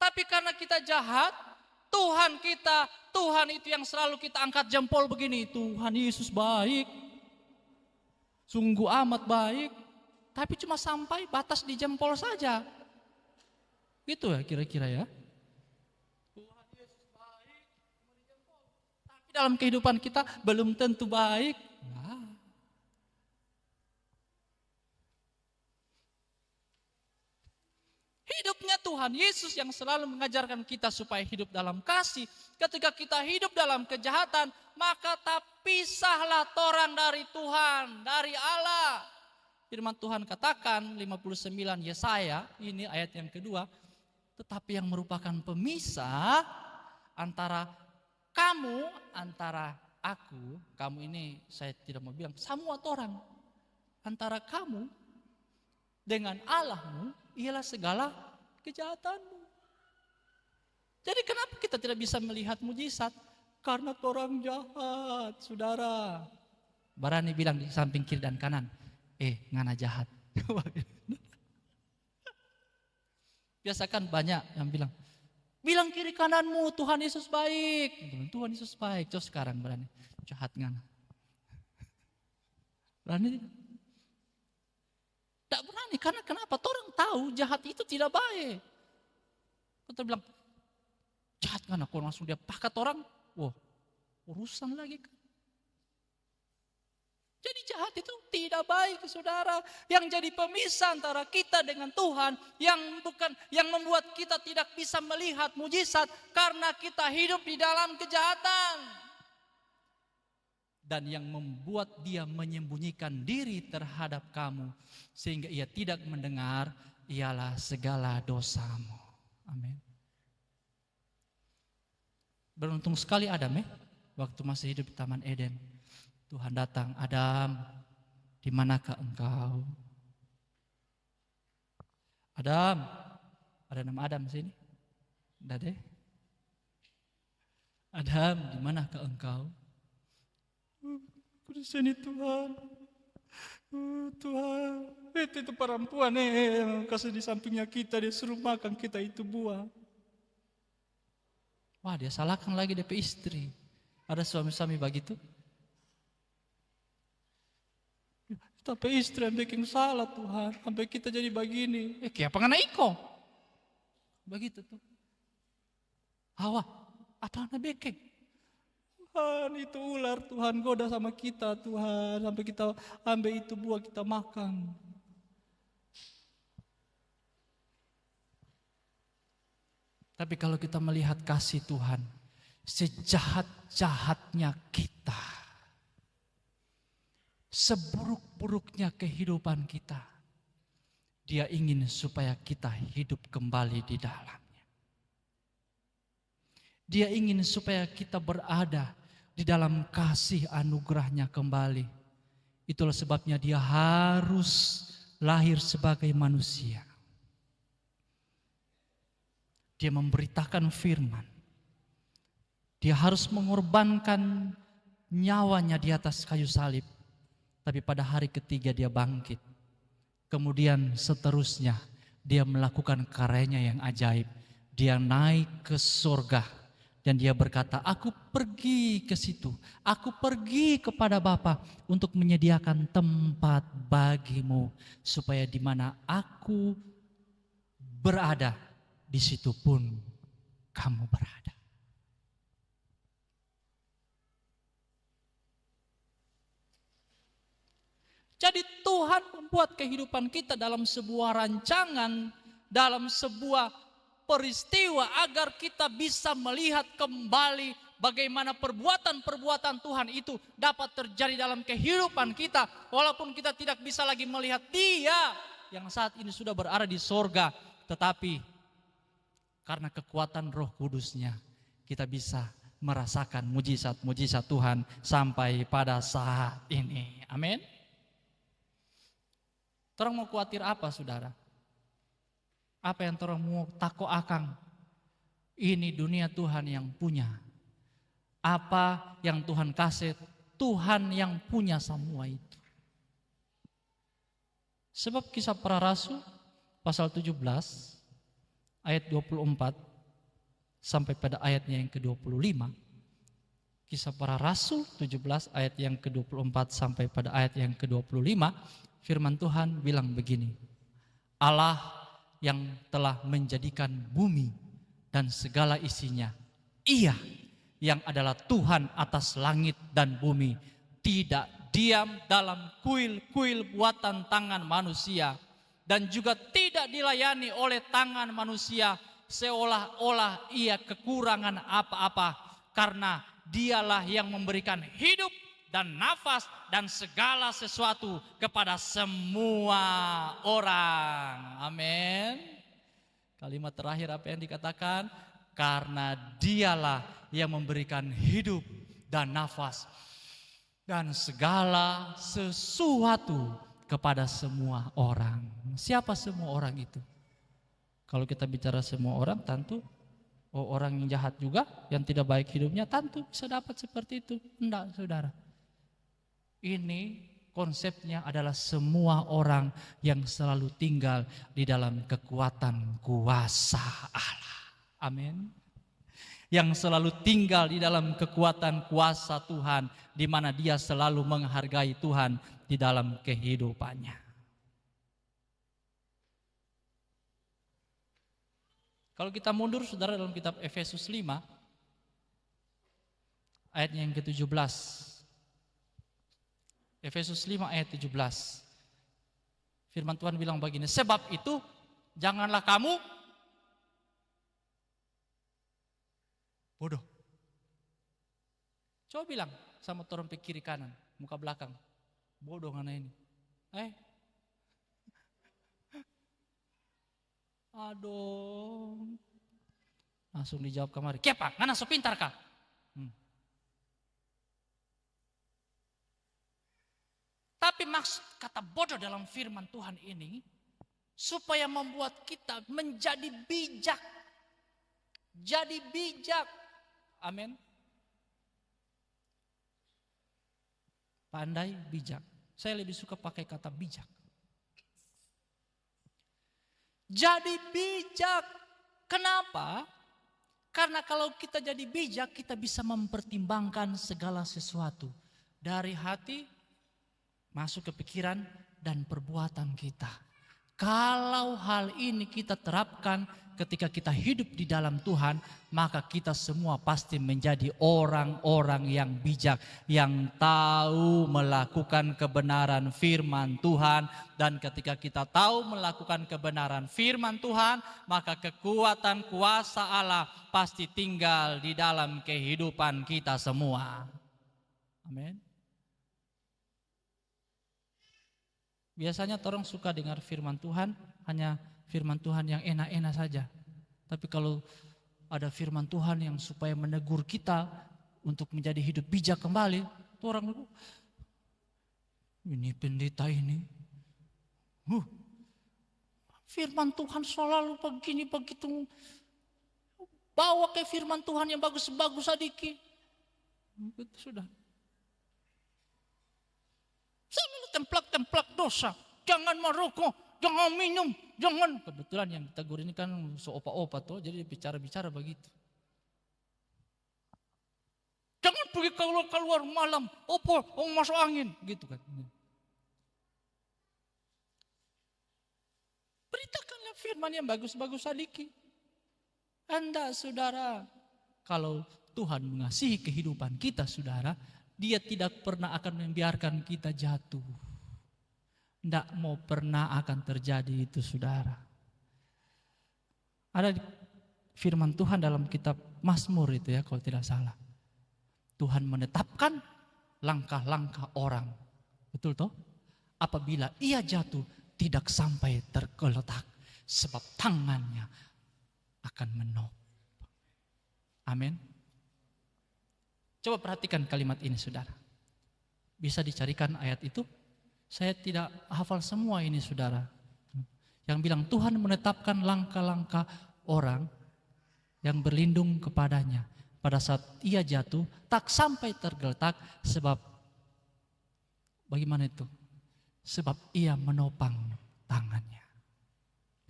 Tapi karena kita jahat, Tuhan kita, Tuhan itu yang selalu kita angkat jempol begini. Tuhan Yesus baik, sungguh amat baik. Tapi cuma sampai batas di jempol saja. Gitu ya kira-kira ya. Tuhan Yesus baik, cuma di jempol. Tapi dalam kehidupan kita belum tentu baik. Nah. Hidupnya Tuhan Yesus yang selalu mengajarkan kita supaya hidup dalam kasih. Ketika kita hidup dalam kejahatan, maka pisahlah torang dari Tuhan, dari Allah. Firman Tuhan katakan 59 Yesaya, ini ayat yang kedua. Tetapi yang merupakan pemisah antara kamu, antara aku, kamu ini saya tidak mau bilang, semua orang. Antara kamu dengan Allahmu ialah segala kejahatanmu. Jadi kenapa kita tidak bisa melihat mujizat? Karena orang jahat, saudara. Barani bilang di samping kiri dan kanan, ngana jahat. Biasakan banyak yang bilang kiri kananmu Tuhan Yesus baik. Tuhan Yesus baik. Terus sekarang berani jahat ngana. Berani? Tidak berani, karena kenapa? Orang tahu jahat itu tidak baik. Kita bilang, jahat kan aku langsung dia pakat orang, wah urusan lagi kan. Jadi jahat itu tidak baik, saudara. Yang jadi pemisah antara kita dengan Tuhan, yang membuat kita tidak bisa melihat mujizat karena kita hidup di dalam kejahatan. Dan yang membuat dia menyembunyikan diri terhadap kamu sehingga ia tidak mendengar ialah segala dosamu. Amin. Beruntung sekali Adam waktu masih hidup di Taman Eden. Tuhan datang, Adam, di manakah engkau? Adam, ada nama Adam sini? Ada deh. Adam, di manakah engkau? Di sini Tuhan. Tuhan, itu perempuan yang kasih di sampingnya kita, dia suruh makan, kita itu buah. Wah, dia salahkan lagi DP istri. Ada suami-suami begitu. Tapi istri yang bikin salah Tuhan, sampai kita jadi begini. Kayak apa ngana iko? Begitu tuh. Hawa, apa ngana bikin? Tuhan itu ular, Tuhan goda sama kita Tuhan, sampai kita ambil itu buah kita makan. Tapi kalau kita melihat kasih Tuhan, sejahat-jahatnya kita, seburuk-buruknya kehidupan kita, Dia ingin supaya kita hidup kembali di dalamnya. Dia ingin supaya kita berada di dalam kasih anugerahnya kembali. Itulah sebabnya dia harus lahir sebagai manusia. Dia memberitakan firman. Dia harus mengorbankan nyawanya di atas kayu salib. Tapi pada hari ketiga dia bangkit. Kemudian seterusnya dia melakukan karyanya yang ajaib. Dia naik ke surga. Dan dia berkata, aku pergi ke situ. Aku pergi kepada Bapa untuk menyediakan tempat bagimu. Supaya di mana aku berada, di situ pun kamu berada. Jadi Tuhan membuat kehidupan kita dalam sebuah rancangan, dalam sebuah peristiwa agar kita bisa melihat kembali bagaimana perbuatan-perbuatan Tuhan itu dapat terjadi dalam kehidupan kita. Walaupun kita tidak bisa lagi melihat Dia yang saat ini sudah berada di sorga. Tetapi karena kekuatan Roh Kudus-Nya kita bisa merasakan mujizat-mujizat Tuhan sampai pada saat ini. Amin. Orang mau khawatir apa saudara? Apa yang orang mau tako akang? Ini dunia Tuhan yang punya. Apa yang Tuhan kasih, Tuhan yang punya semua itu. Sebab Kisah Para Rasul pasal 17 ayat 24. sampai pada ayatnya yang ke-25. Kisah Para Rasul 17 ayat yang ke-24 sampai pada ayat yang ke-25. Firman Tuhan bilang begini. Allah yang telah menjadikan bumi dan segala isinya. Ia yang adalah Tuhan atas langit dan bumi. Tidak diam dalam kuil-kuil buatan tangan manusia. Dan juga tidak dilayani oleh tangan manusia seolah-olah ia kekurangan apa-apa. Karena dialah yang memberikan hidup dan nafas dan segala sesuatu kepada semua orang. Amin. Kalimat terakhir apa yang dikatakan? Karena dialah yang memberikan hidup dan nafas dan segala sesuatu kepada semua orang. Siapa semua orang itu? Kalau kita bicara semua orang, tentu orang yang jahat juga, yang tidak baik hidupnya, tentu bisa dapat seperti itu. Enggak, saudara. Ini konsepnya adalah semua orang yang selalu tinggal di dalam kekuatan kuasa Allah. Amin. Yang selalu tinggal di dalam kekuatan kuasa Tuhan, di mana dia selalu menghargai Tuhan di dalam kehidupannya. Kalau kita mundur saudara dalam kitab Efesus 5 ayat yang ke-17. Efesus 5 ayat 17. Firman Tuhan bilang begini, sebab itu janganlah kamu bodoh. Coba bilang sama orang kiri kanan, muka belakang. Bodoh ngana ini. Aduh. Langsung dijawab kemari. Kepa, ngana so pintar kah? Tapi maksud kata bodoh dalam firman Tuhan ini supaya membuat kita menjadi bijak. Jadi bijak. Amin. Pandai, bijak. Saya lebih suka pakai kata bijak. Jadi bijak. Kenapa? Karena kalau kita jadi bijak, kita bisa mempertimbangkan segala sesuatu. Dari hati, masuk ke pikiran, dan perbuatan kita. Kalau hal ini kita terapkan ketika kita hidup di dalam Tuhan, maka kita semua pasti menjadi orang-orang yang bijak, yang tahu melakukan kebenaran firman Tuhan. Dan ketika kita tahu melakukan kebenaran firman Tuhan, maka kekuatan kuasa Allah pasti tinggal di dalam kehidupan kita semua. Amin. Biasanya orang suka dengar firman Tuhan, hanya firman Tuhan yang enak-enak saja. Tapi kalau ada firman Tuhan yang supaya menegur kita untuk menjadi hidup bijak kembali, itu orang ini pendeta ini. Firman Tuhan selalu begini begitu. Bawa ke firman Tuhan yang bagus-bagus sedikit. Itu sudah. Saya templak-templak dosa. Jangan merokok, jangan minum, jangan. Kebetulan yang tegur ini kan seopa-opa tuh, jadi bicara-bicara begitu. Jangan pergi keluar malam, masuk angin, gitu kan. Beritakanlah firman yang bagus-bagus sedikit. Anda saudara, kalau Tuhan mengasihi kehidupan kita saudara, Dia tidak pernah akan membiarkan kita jatuh. Tidak mau pernah akan terjadi itu saudara. Ada firman Tuhan dalam kitab Mazmur itu ya kalau tidak salah. Tuhan menetapkan langkah-langkah orang. Betul toh? Apabila ia jatuh tidak sampai tergeletak. Sebab tangannya akan menopang. Amin. Coba perhatikan kalimat ini saudara. Bisa dicarikan ayat itu. Saya tidak hafal semua ini saudara. Yang bilang Tuhan menetapkan langkah-langkah orang yang berlindung kepadanya. Pada saat ia jatuh tak sampai tergeletak sebab bagaimana itu? Sebab ia menopang tangannya.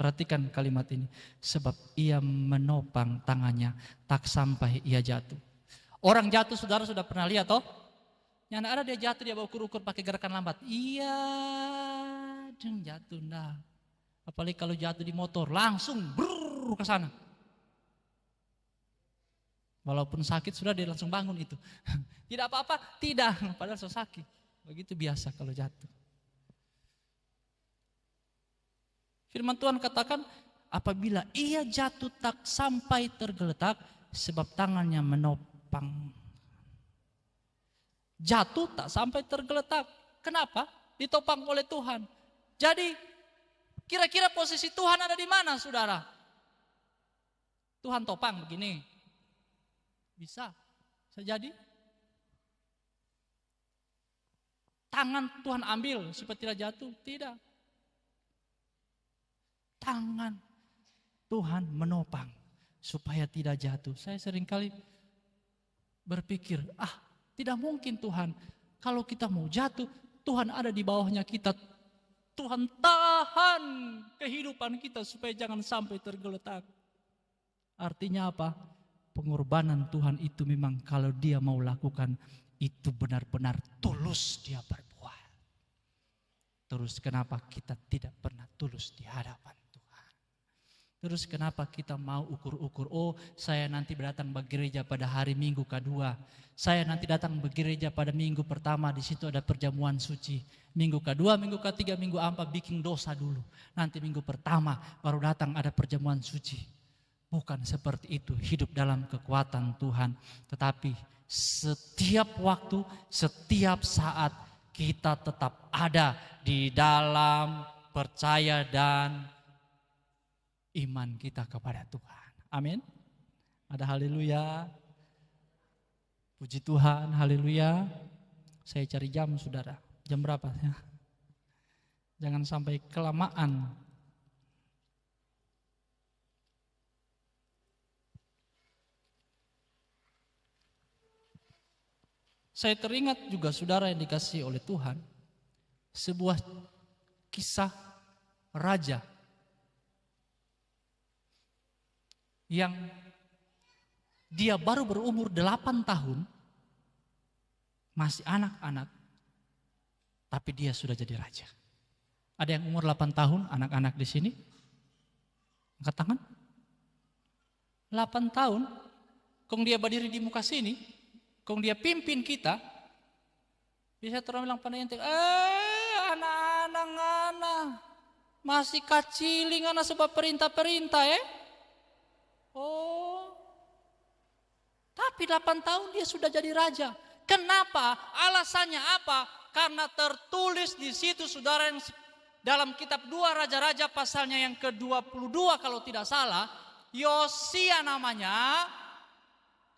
Perhatikan kalimat ini. Sebab ia menopang tangannya, tak sampai ia jatuh. Orang jatuh saudara sudah pernah lihat toh? Yang ada dia jatuh, dia bawa ukur-ukur pakai gerakan lambat. Iya, dan jatuh nah. Apalagi kalau jatuh di motor, langsung brrr ke sana. Walaupun sakit sudah dia langsung bangun itu. Tidak apa-apa, tidak. Padahal so sakit. Begitu biasa kalau jatuh. Firman Tuhan katakan, apabila ia jatuh tak sampai tergeletak, sebab tangannya menopang. Jatuh tak sampai tergeletak. Kenapa? Ditopang oleh Tuhan. Jadi, kira-kira posisi Tuhan ada di mana, saudara? Tuhan topang begini. Bisa jadi. Tangan Tuhan ambil supaya tidak jatuh? Tidak. Tangan Tuhan menopang supaya tidak jatuh. Saya seringkali berpikir, tidak mungkin Tuhan. Kalau kita mau jatuh, Tuhan ada di bawahnya kita. Tuhan tahan kehidupan kita supaya jangan sampai tergeletak. Artinya apa? Pengorbanan Tuhan itu memang kalau dia mau lakukan, itu benar-benar tulus dia berbuat. Terus kenapa kita tidak pernah tulus di hadapan Tuhan? Terus kenapa kita mau ukur-ukur, saya nanti datang ke gereja pada hari Minggu kedua. Saya nanti datang ke gereja pada minggu pertama, di situ ada perjamuan suci. Minggu kedua, minggu ketiga, minggu keempat bikin dosa dulu. Nanti minggu pertama baru datang ada perjamuan suci. Bukan seperti itu hidup dalam kekuatan Tuhan. Tetapi setiap waktu, setiap saat kita tetap ada di dalam percaya dan iman kita kepada Tuhan. Amin. Ada haleluya. Puji Tuhan, haleluya. Saya cari jam saudara. Jam berapa ya? Jangan sampai kelamaan. Saya teringat juga saudara yang dikasihi oleh Tuhan. Sebuah kisah raja yang dia baru berumur 8 tahun. Masih anak-anak. Tapi dia sudah jadi raja. Ada yang umur 8 tahun anak-anak di sini? Angkat tangan. 8 tahun. Kong dia berdiri di muka sini. Kong dia pimpin kita, bisa orang bilang pada ente, anak-anak masih kaciling anak sebab perintah-perintah tapi 8 tahun dia sudah jadi raja. Kenapa? Alasannya apa? Karena tertulis di situ saudara yang dalam kitab 2 Raja-Raja pasalnya yang ke-22 kalau tidak salah, Yosia namanya.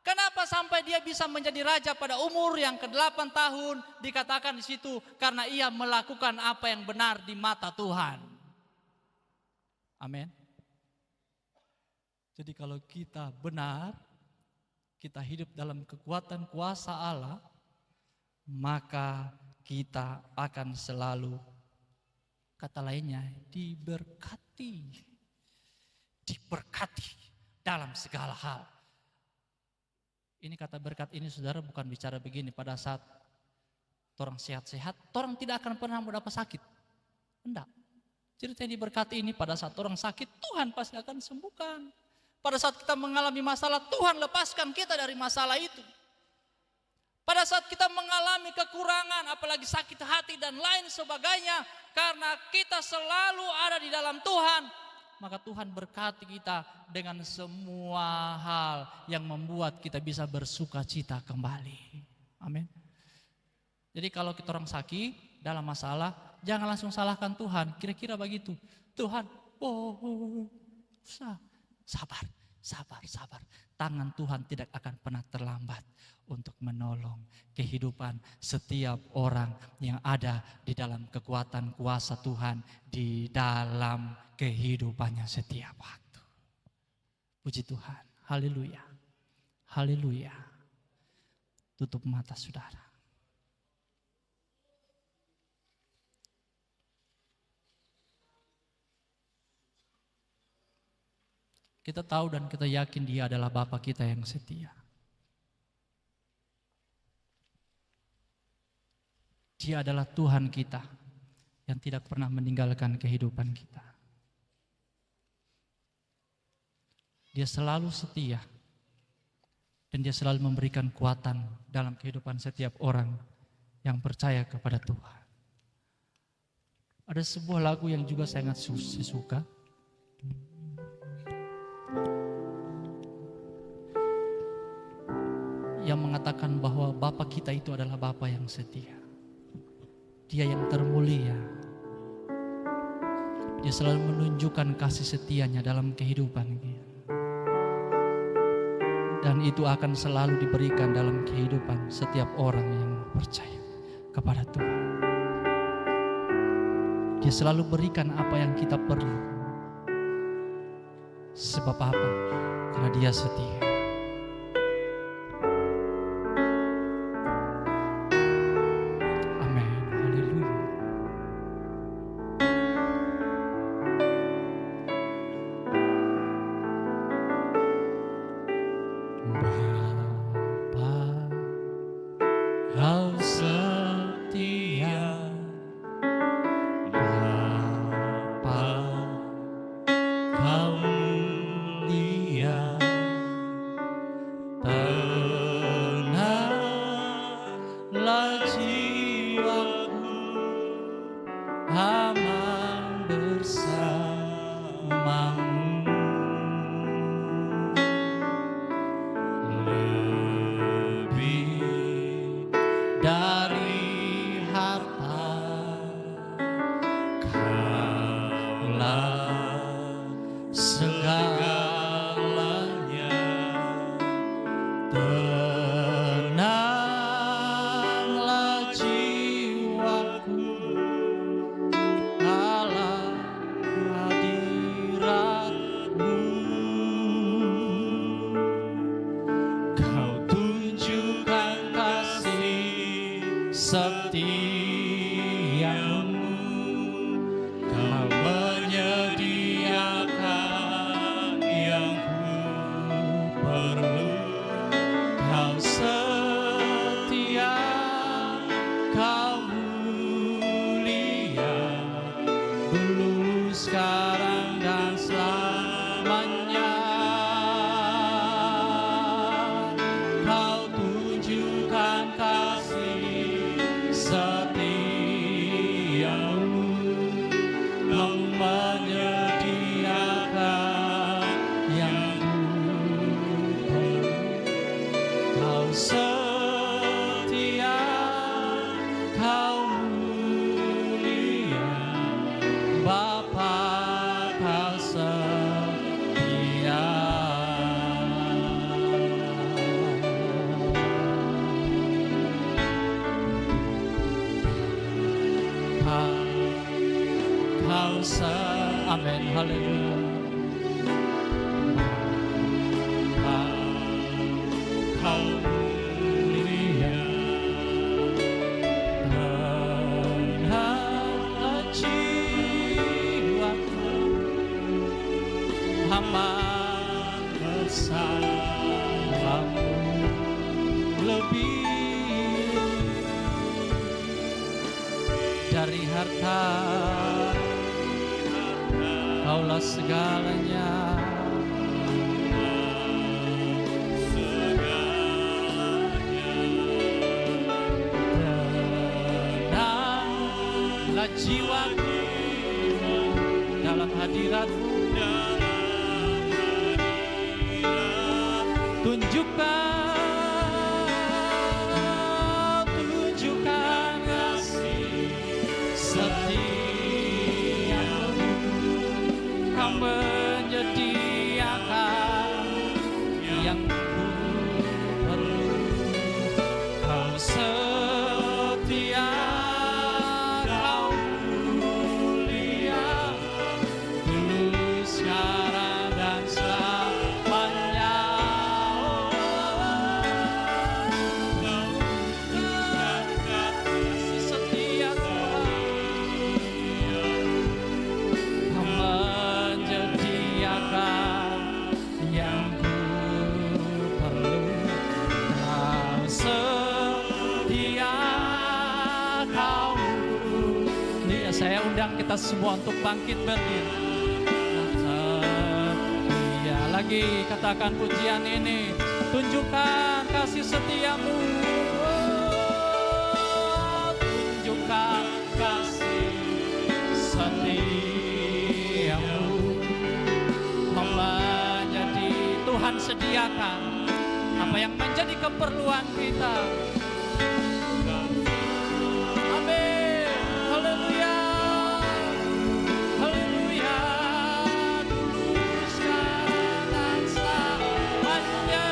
Kenapa sampai dia bisa menjadi raja pada umur yang ke-8 tahun? Dikatakan di situ karena ia melakukan apa yang benar di mata Tuhan. Amin. Jadi kalau kita benar, kita hidup dalam kekuatan kuasa Allah, maka kita akan selalu, kata lainnya, diberkati. Diberkati dalam segala hal. Ini kata berkat ini saudara bukan bicara begini pada saat orang sehat-sehat, orang tidak akan pernah mendapat sakit. Enggak. Cerita yang diberkati ini pada saat orang sakit, Tuhan pasti akan sembuhkan. Pada saat kita mengalami masalah, Tuhan lepaskan kita dari masalah itu. Pada saat kita mengalami kekurangan, apalagi sakit hati dan lain sebagainya, karena kita selalu ada di dalam Tuhan, maka Tuhan berkati kita dengan semua hal yang membuat kita bisa bersuka cita kembali. Amin. Jadi kalau kita orang sakit dalam masalah, jangan langsung salahkan Tuhan. Kira-kira begitu. Tuhan, sabar. Tangan Tuhan tidak akan pernah terlambat untuk menolong kehidupan setiap orang yang ada di dalam kekuatan kuasa Tuhan di dalam kehidupannya setiap waktu. Puji Tuhan. Haleluya. Haleluya. Tutup mata saudara. Kita tahu dan kita yakin Dia adalah Bapa kita yang setia. Dia adalah Tuhan kita yang tidak pernah meninggalkan kehidupan kita. Dia selalu setia dan Dia selalu memberikan kekuatan dalam kehidupan setiap orang yang percaya kepada Tuhan. Ada sebuah lagu yang juga saya sangat suka. Yang mengatakan bahwa Bapa kita itu adalah Bapa yang setia. Dia yang termulia. Dia selalu menunjukkan kasih setianya dalam kehidupan kita. Dan itu akan selalu diberikan dalam kehidupan setiap orang yang percaya kepada Tuhan. Dia selalu berikan apa yang kita perlu. Sebab apa? Karena Dia setia. Amin, haleluya. Kau mulia, tenanglah jiwaku, hamba bersamamu lebih dari harta. Kaulah segalanya, tenanglah jiwaku dalam hadirat-Mu. Tunjukkan kasih setia-Mu. Kau menyediakan yang ku perlu. Kau setia, Kau mulia, dulu, sekarang, dan selamanya. Kau tunjukkan kasih setia Tuhan. Kau menjadi undang kita semua untuk bangkit berdiri. Setia lagi katakan pujian ini. Tunjukkan kasih setiamu. Tunjukkan kasih setiamu. Hamba jadi Tuhan sediakan apa yang menjadi keperluan kita. Amin. Haleluya. Haleluya. Dulu sekarang dan selamanya.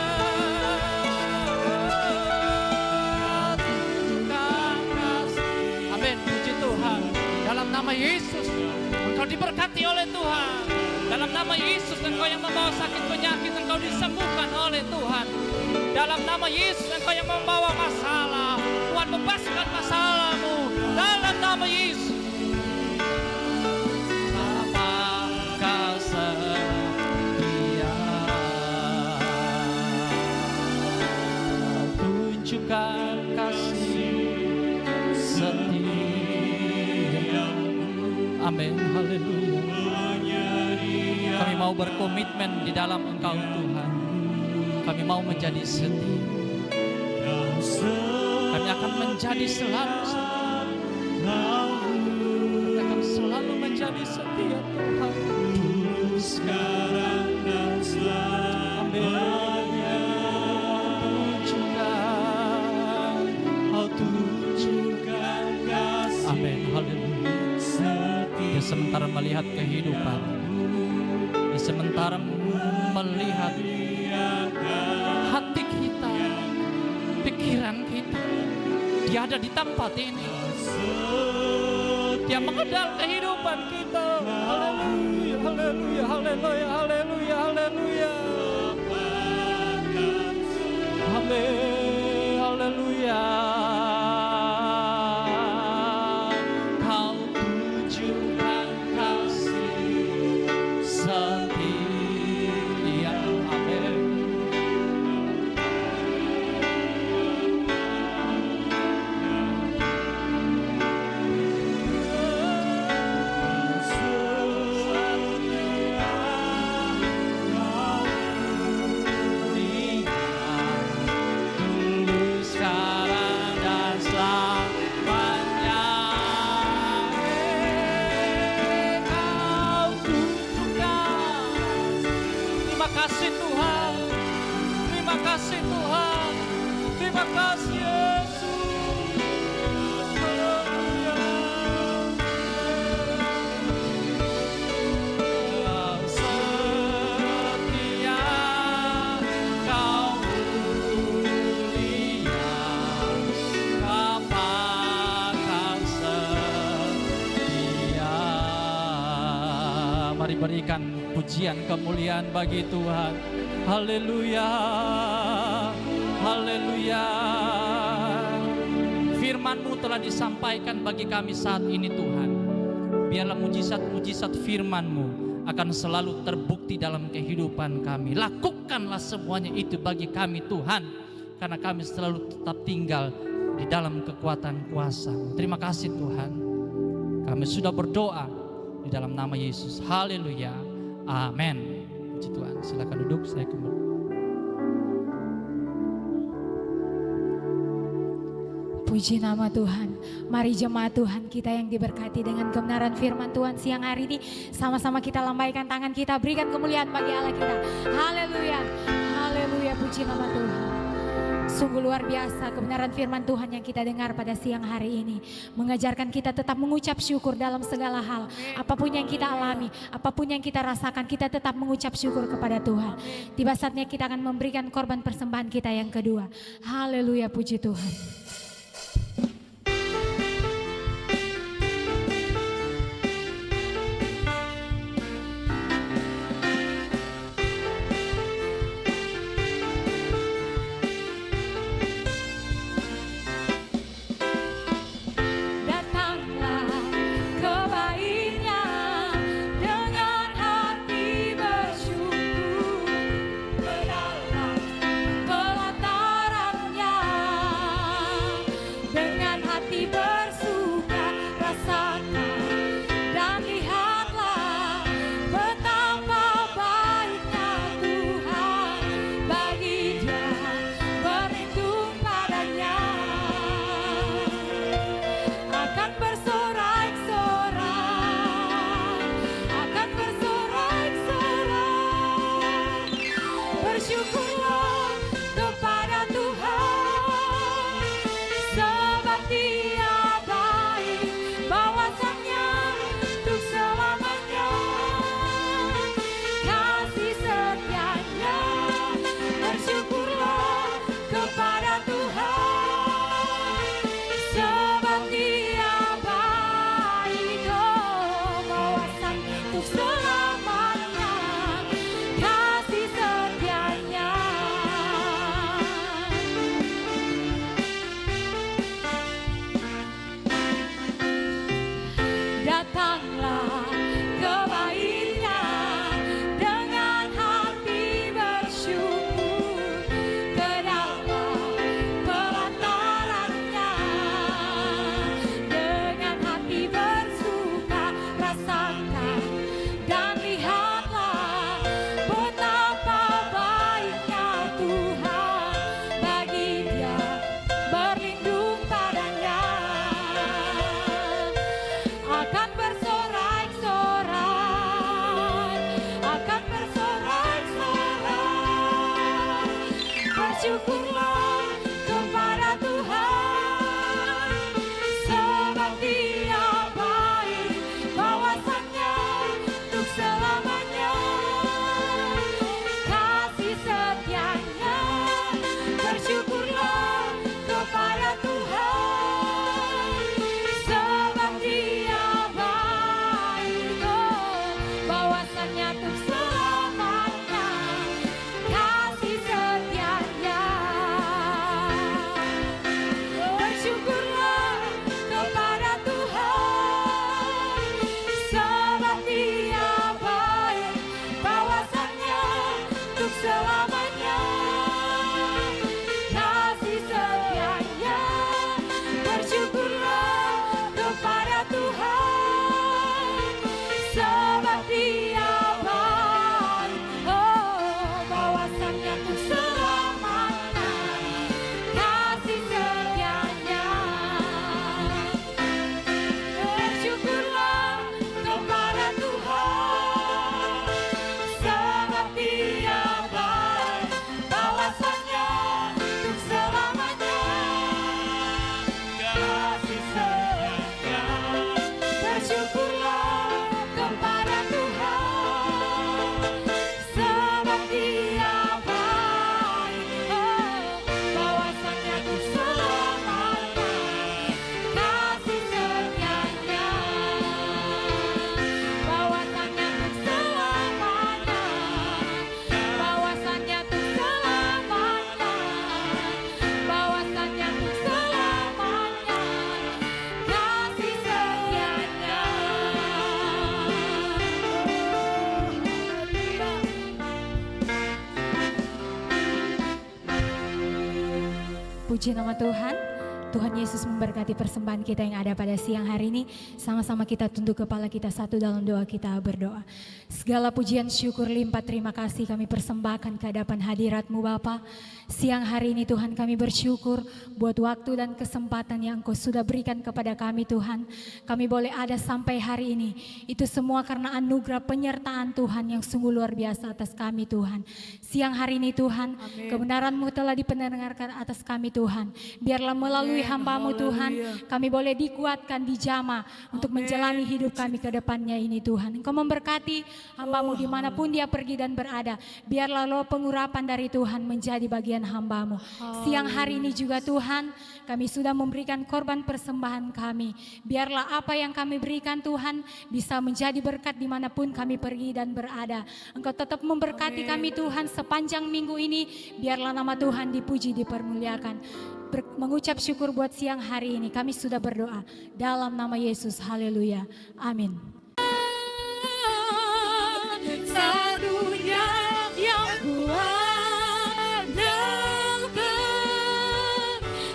Tunjukkan kasih. Amin. Puji Tuhan. Dalam nama Yesus, engkau diberkati oleh Tuhan. Dalam nama Yesus, engkau yang membawa sakit penyakit, engkau disembuhkan oleh Tuhan. Dalam nama Yesus, engkau yang membawa masalah, Tuhan bebaskan masalahmu. Dalam nama Yesus. Apakah setia? Tunjukkan kasih setia. Amin. Haleluya. Kami mau berkomitmen di dalam Engkau Tuhan. Kami mau menjadi setia. Kami akan menjadi selalu setia. Kami akan selalu menjadi setia Tuhan. Sekarang dan selamanya. Tunjukkan kasih. Amin. Haleluya. Di sementara melihat kehidupan, di sementara melihat hati kita, pikiran kita, Dia ada di tempat ini. Dia mengenal kehidupan kita. Haleluya, haleluya, haleluya, haleluya, haleluya. Amin, haleluya. Kau tunjukkan kasih setia. Amin. Terima kasih Yesus. Haleluya. Kau setia, Kau mulia, Apakah setia. Mari berikan pujian kemuliaan bagi Tuhan. Haleluya. Haleluya. Firman-Mu telah disampaikan bagi kami saat ini Tuhan. Biarlah mujizat-mujizat firman-Mu akan selalu terbukti dalam kehidupan kami. Lakukanlah semuanya itu bagi kami Tuhan. Karena kami selalu tetap tinggal di dalam kekuatan kuasa-Mu. Terima kasih Tuhan. Kami sudah berdoa di dalam nama Yesus. Haleluya. Amin. Puji Tuhan. Silakan duduk, saya kembali. Puji nama Tuhan. Mari jemaat Tuhan kita yang diberkati dengan kebenaran firman Tuhan siang hari ini. Sama-sama kita lambaikan tangan kita, berikan kemuliaan bagi Allah kita. Haleluya. Haleluya, puji nama Tuhan. Sungguh luar biasa kebenaran firman Tuhan yang kita dengar pada siang hari ini. Mengajarkan kita tetap mengucap syukur dalam segala hal. Apapun yang kita alami, apapun yang kita rasakan, kita tetap mengucap syukur kepada Tuhan. Tiba saatnya kita akan memberikan korban persembahan kita yang kedua. Haleluya, puji Tuhan. Pelatarannya Puji nama Tuhan. Tuhan Yesus memberkati persembahan kita yang ada pada siang hari ini. Sama-sama kita tunduk kepala kita satu dalam doa, kita berdoa. Segala pujian, syukur, limpah terima kasih kami persembahkan ke hadapan hadirat-Mu Bapa. Siang hari ini Tuhan kami bersyukur buat waktu dan kesempatan yang Engkau sudah berikan kepada kami Tuhan. Kami boleh ada sampai hari ini. Itu semua karena anugerah penyertaan Tuhan yang sungguh luar biasa atas kami Tuhan. Siang hari ini Tuhan, kebenaran-Mu telah dipendengarkan atas kami Tuhan. Biarlah melalui hamba-Mu Tuhan, kami boleh dikuatkan, dijamah untuk menjalani hidup kami ke depannya ini Tuhan. Engkau memberkati hamba-Mu dimanapun dia pergi dan berada. Biarlah roh pengurapan dari Tuhan menjadi bagian hamba-Mu. Siang hari ini juga Tuhan, kami sudah memberikan korban persembahan kami. Biarlah apa yang kami berikan Tuhan bisa menjadi berkat dimanapun kami pergi dan berada. Engkau tetap memberkati kami Tuhan sepanjang minggu ini. Biarlah nama Tuhan dipuji, dipermuliakan. Mengucap syukur buat siang hari ini. Kami sudah berdoa dalam nama Yesus. Haleluya. Amin. Satunya yang kuandalkan,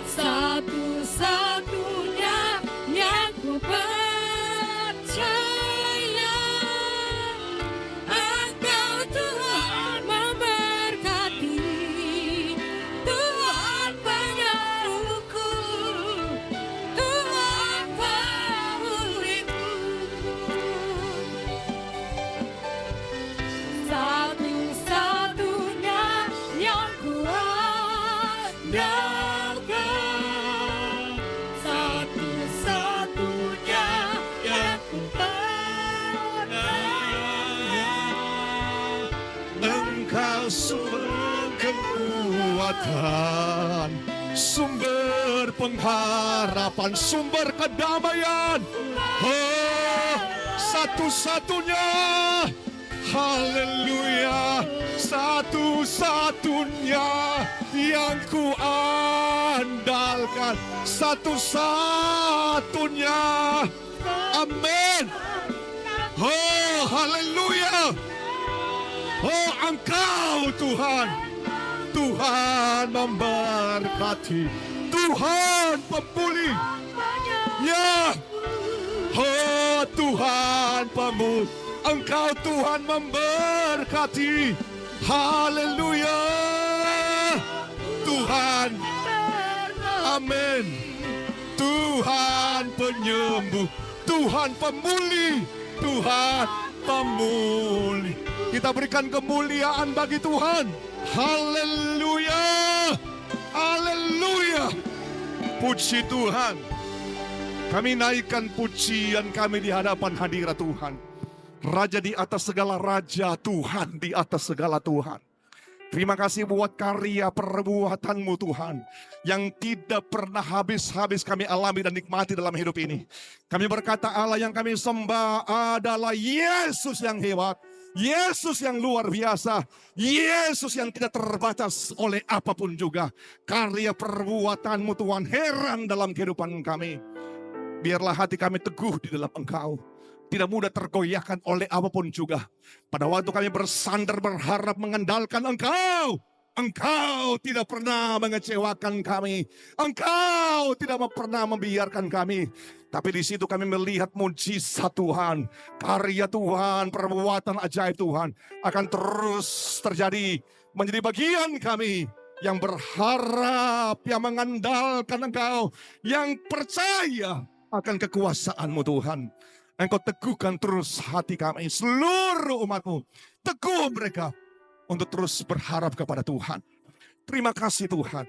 satu-satunya yang ku percaya. Engkau Tuhan memberkati, Tuhan penyembuhku, Tuhan pemulihku. Satu-satunya yang kuandalkan, satu-satunya yang ku percaya. Engkau sumber kekuatan, sumber pengharapan, sumber kedamaian. Oh, satu-satunya, haleluya, satu-satunya yang ku andalkan, satu-satunya. Amin. Oh, haleluya. Oh, Engkau Tuhan, Tuhan memberkati, Tuhan pemulih. Ya, oh Tuhan pemulih, Engkau Tuhan memberkati. Haleluya. Tuhan, amin. Tuhan penyembuh, Tuhan pemulih, Tuhan pemulih. Kita berikan kemuliaan bagi Tuhan. Haleluya. Haleluya. Puji Tuhan. Kami naikkan pujian kami di hadapan hadirat Tuhan. Raja di atas segala raja, Tuhan di atas segala Tuhan. Terima kasih buat karya perbuatan-Mu Tuhan, yang tidak pernah habis-habis kami alami dan nikmati dalam hidup ini. Kami berkata Allah yang kami sembah adalah Yesus yang hebat, Yesus yang luar biasa, Yesus yang tidak terbatas oleh apapun juga. Karya perbuatan-Mu Tuhan heran dalam kehidupan kami. Biarlah hati kami teguh di dalam Engkau, tidak mudah tergoyahkan oleh apapun juga. Pada waktu kami bersandar berharap mengandalkan Engkau, Engkau tidak pernah mengecewakan kami. Engkau tidak pernah membiarkan kami. Tapi di situ kami melihat mujizat Tuhan, karya Tuhan, perbuatan ajaib Tuhan akan terus terjadi menjadi bagian kami yang berharap, yang mengandalkan Engkau, yang percaya akan kekuasaan-Mu Tuhan. Engkau teguhkan terus hati kami, seluruh umat-Mu. Teguh mereka untuk terus berharap kepada Tuhan. Terima kasih Tuhan.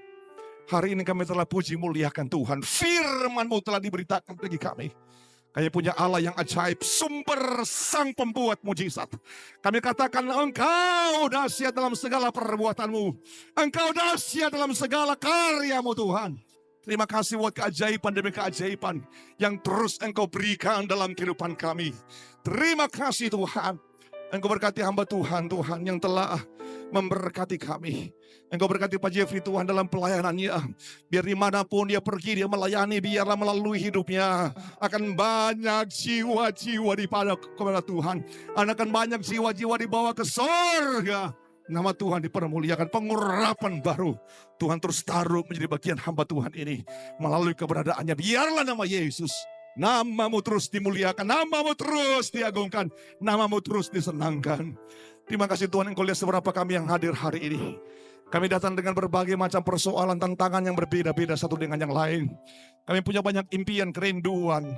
Hari ini kami telah puji muliakan Tuhan. Firman-Mu telah diberitakan bagi kami. Kami punya Allah yang ajaib, sumber sang pembuat mujizat. Kami katakan Engkau dahsyat dalam segala perbuatan-Mu. Engkau dahsyat dalam segala karya-Mu Tuhan. Terima kasih buat keajaiban demi keajaiban yang terus Engkau berikan dalam kehidupan kami. Terima kasih Tuhan. Engkau berkati hamba Tuhan, Tuhan yang telah memberkati kami. Engkau berkati Pak Jeffrey Tuhan dalam pelayanannya. Biar dimanapun dia pergi, dia melayani, biarlah melalui hidupnya akan banyak jiwa-jiwa kepada Tuhan. Akan banyak jiwa-jiwa dibawa ke surga. Nama Tuhan dipermuliakan, pengurapan baru Tuhan terus taruh menjadi bagian hamba Tuhan ini. Melalui keberadaannya, biarlah nama Yesus, namamu terus dimuliakan, namamu terus diagungkan, namamu terus disenangkan. Terima kasih Tuhan, Engkau lihat seberapa kami yang hadir hari ini. Kami datang dengan berbagai macam persoalan, tantangan yang berbeda-beda satu dengan yang lain. Kami punya banyak impian, kerinduan.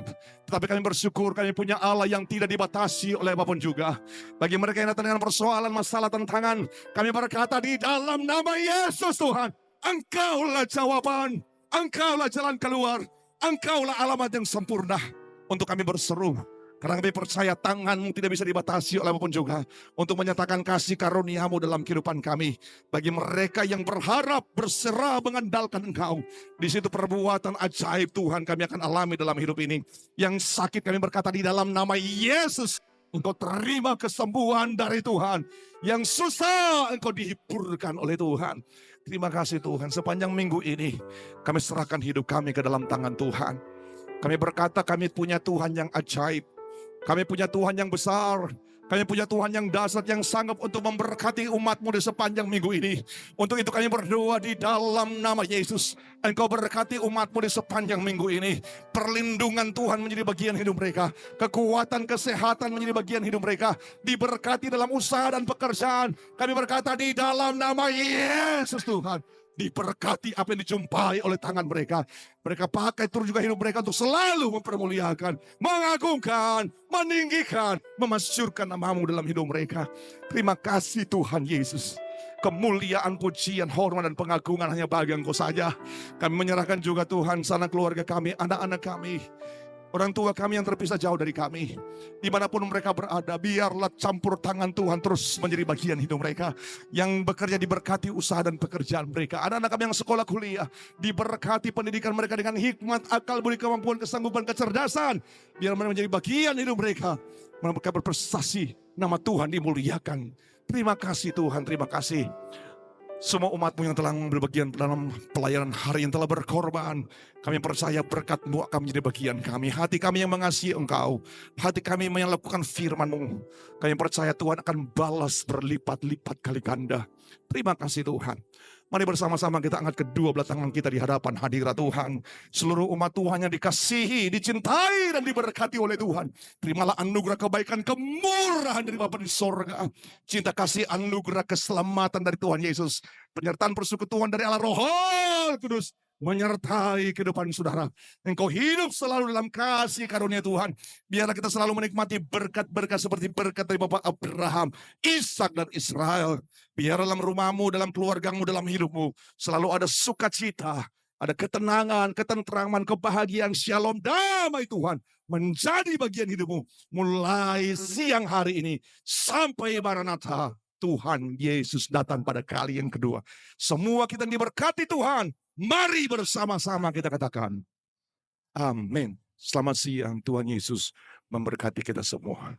Tetapi kami bersyukur kami punya Allah yang tidak dibatasi oleh apapun juga. Bagi mereka yang datang dengan persoalan, masalah, tantangan, kami berkata di dalam nama Yesus Tuhan, Engkaulah jawaban, Engkaulah jalan keluar, Engkaulah alamat yang sempurna untuk kami berseru. Karena kami percaya tangan-Mu tidak bisa dibatasi oleh apapun juga untuk menyatakan kasih karunia-Mu dalam kehidupan kami. Bagi mereka yang berharap, berserah, mengandalkan Engkau. Di situ perbuatan ajaib Tuhan kami akan alami dalam hidup ini. Yang sakit kami berkata di dalam nama Yesus, Engkau terima kesembuhan dari Tuhan. Yang susah Engkau dihiburkan oleh Tuhan. Terima kasih Tuhan, sepanjang minggu ini kami serahkan hidup kami ke dalam tangan Tuhan. Kami berkata kami punya Tuhan yang ajaib. Kami punya Tuhan yang besar. Kami punya Tuhan yang dahsyat, yang sanggup untuk memberkati umat-Mu di sepanjang minggu ini. Untuk itu kami berdoa di dalam nama Yesus. Engkau berkati umat-Mu di sepanjang minggu ini. Perlindungan Tuhan menjadi bagian hidup mereka. Kekuatan, kesehatan menjadi bagian hidup mereka. Diberkati dalam usaha dan pekerjaan. Kami berkata di dalam nama Yesus Tuhan. Diberkati apa yang dijumpai oleh tangan mereka. Mereka pakai terus juga hidup mereka untuk selalu mempermuliakan, mengagungkan, meninggikan, memasyurkan nama-Mu dalam hidup mereka. Terima kasih Tuhan Yesus. Kemuliaan, pujian, hormat, dan pengagungan hanya bagi Engkau saja. Kami menyerahkan juga Tuhan sana keluarga kami, anak-anak kami, orang tua kami yang terpisah jauh dari kami. Dimanapun mereka berada, biarlah campur tangan Tuhan terus menjadi bagian hidup mereka. Yang bekerja diberkati usaha dan pekerjaan mereka. Anak-anak kami yang sekolah kuliah, diberkati pendidikan mereka dengan hikmat, akal, budi, kemampuan, kesanggupan, kecerdasan. Biar mereka menjadi bagian hidup mereka. Mereka berprestasi, nama Tuhan dimuliakan. Terima kasih Tuhan, terima kasih. Semua umat-Mu yang telah mengambil bagian dalam pelayanan hari yang telah berkorban. Kami percaya berkat-Mu akan menjadi bagian kami. Hati kami yang mengasihi Engkau. Hati kami yang melakukan firman-Mu. Kami percaya Tuhan akan balas berlipat-lipat kali ganda. Terima kasih Tuhan. Mari bersama-sama kita angkat kedua belah tangan kita di hadapan hadirat Tuhan. Seluruh umat Tuhan yang dikasihi, dicintai, dan diberkati oleh Tuhan. Terimalah anugerah kebaikan, kemurahan dari Bapa di sorga. Cinta kasih, anugerah keselamatan dari Tuhan Yesus. Penyertaan persekutuan dari Allah Roh Kudus menyertai kehidupan saudara. Engkau hidup selalu dalam kasih karunia Tuhan. Biarlah kita selalu menikmati berkat-berkat seperti berkat dari Bapak Abraham, Ishak, dan Israel. Biarlah dalam rumahmu, dalam keluargamu, dalam hidupmu selalu ada sukacita, ada ketenangan, ketentraman, kebahagiaan, shalom, damai Tuhan menjadi bagian hidupmu. Mulai siang hari ini sampai Maranatha, Tuhan Yesus datang pada kali yang kedua. Semua kita diberkati Tuhan. Mari bersama-sama kita katakan, amin. Selamat siang, Tuhan Yesus memberkati kita semua.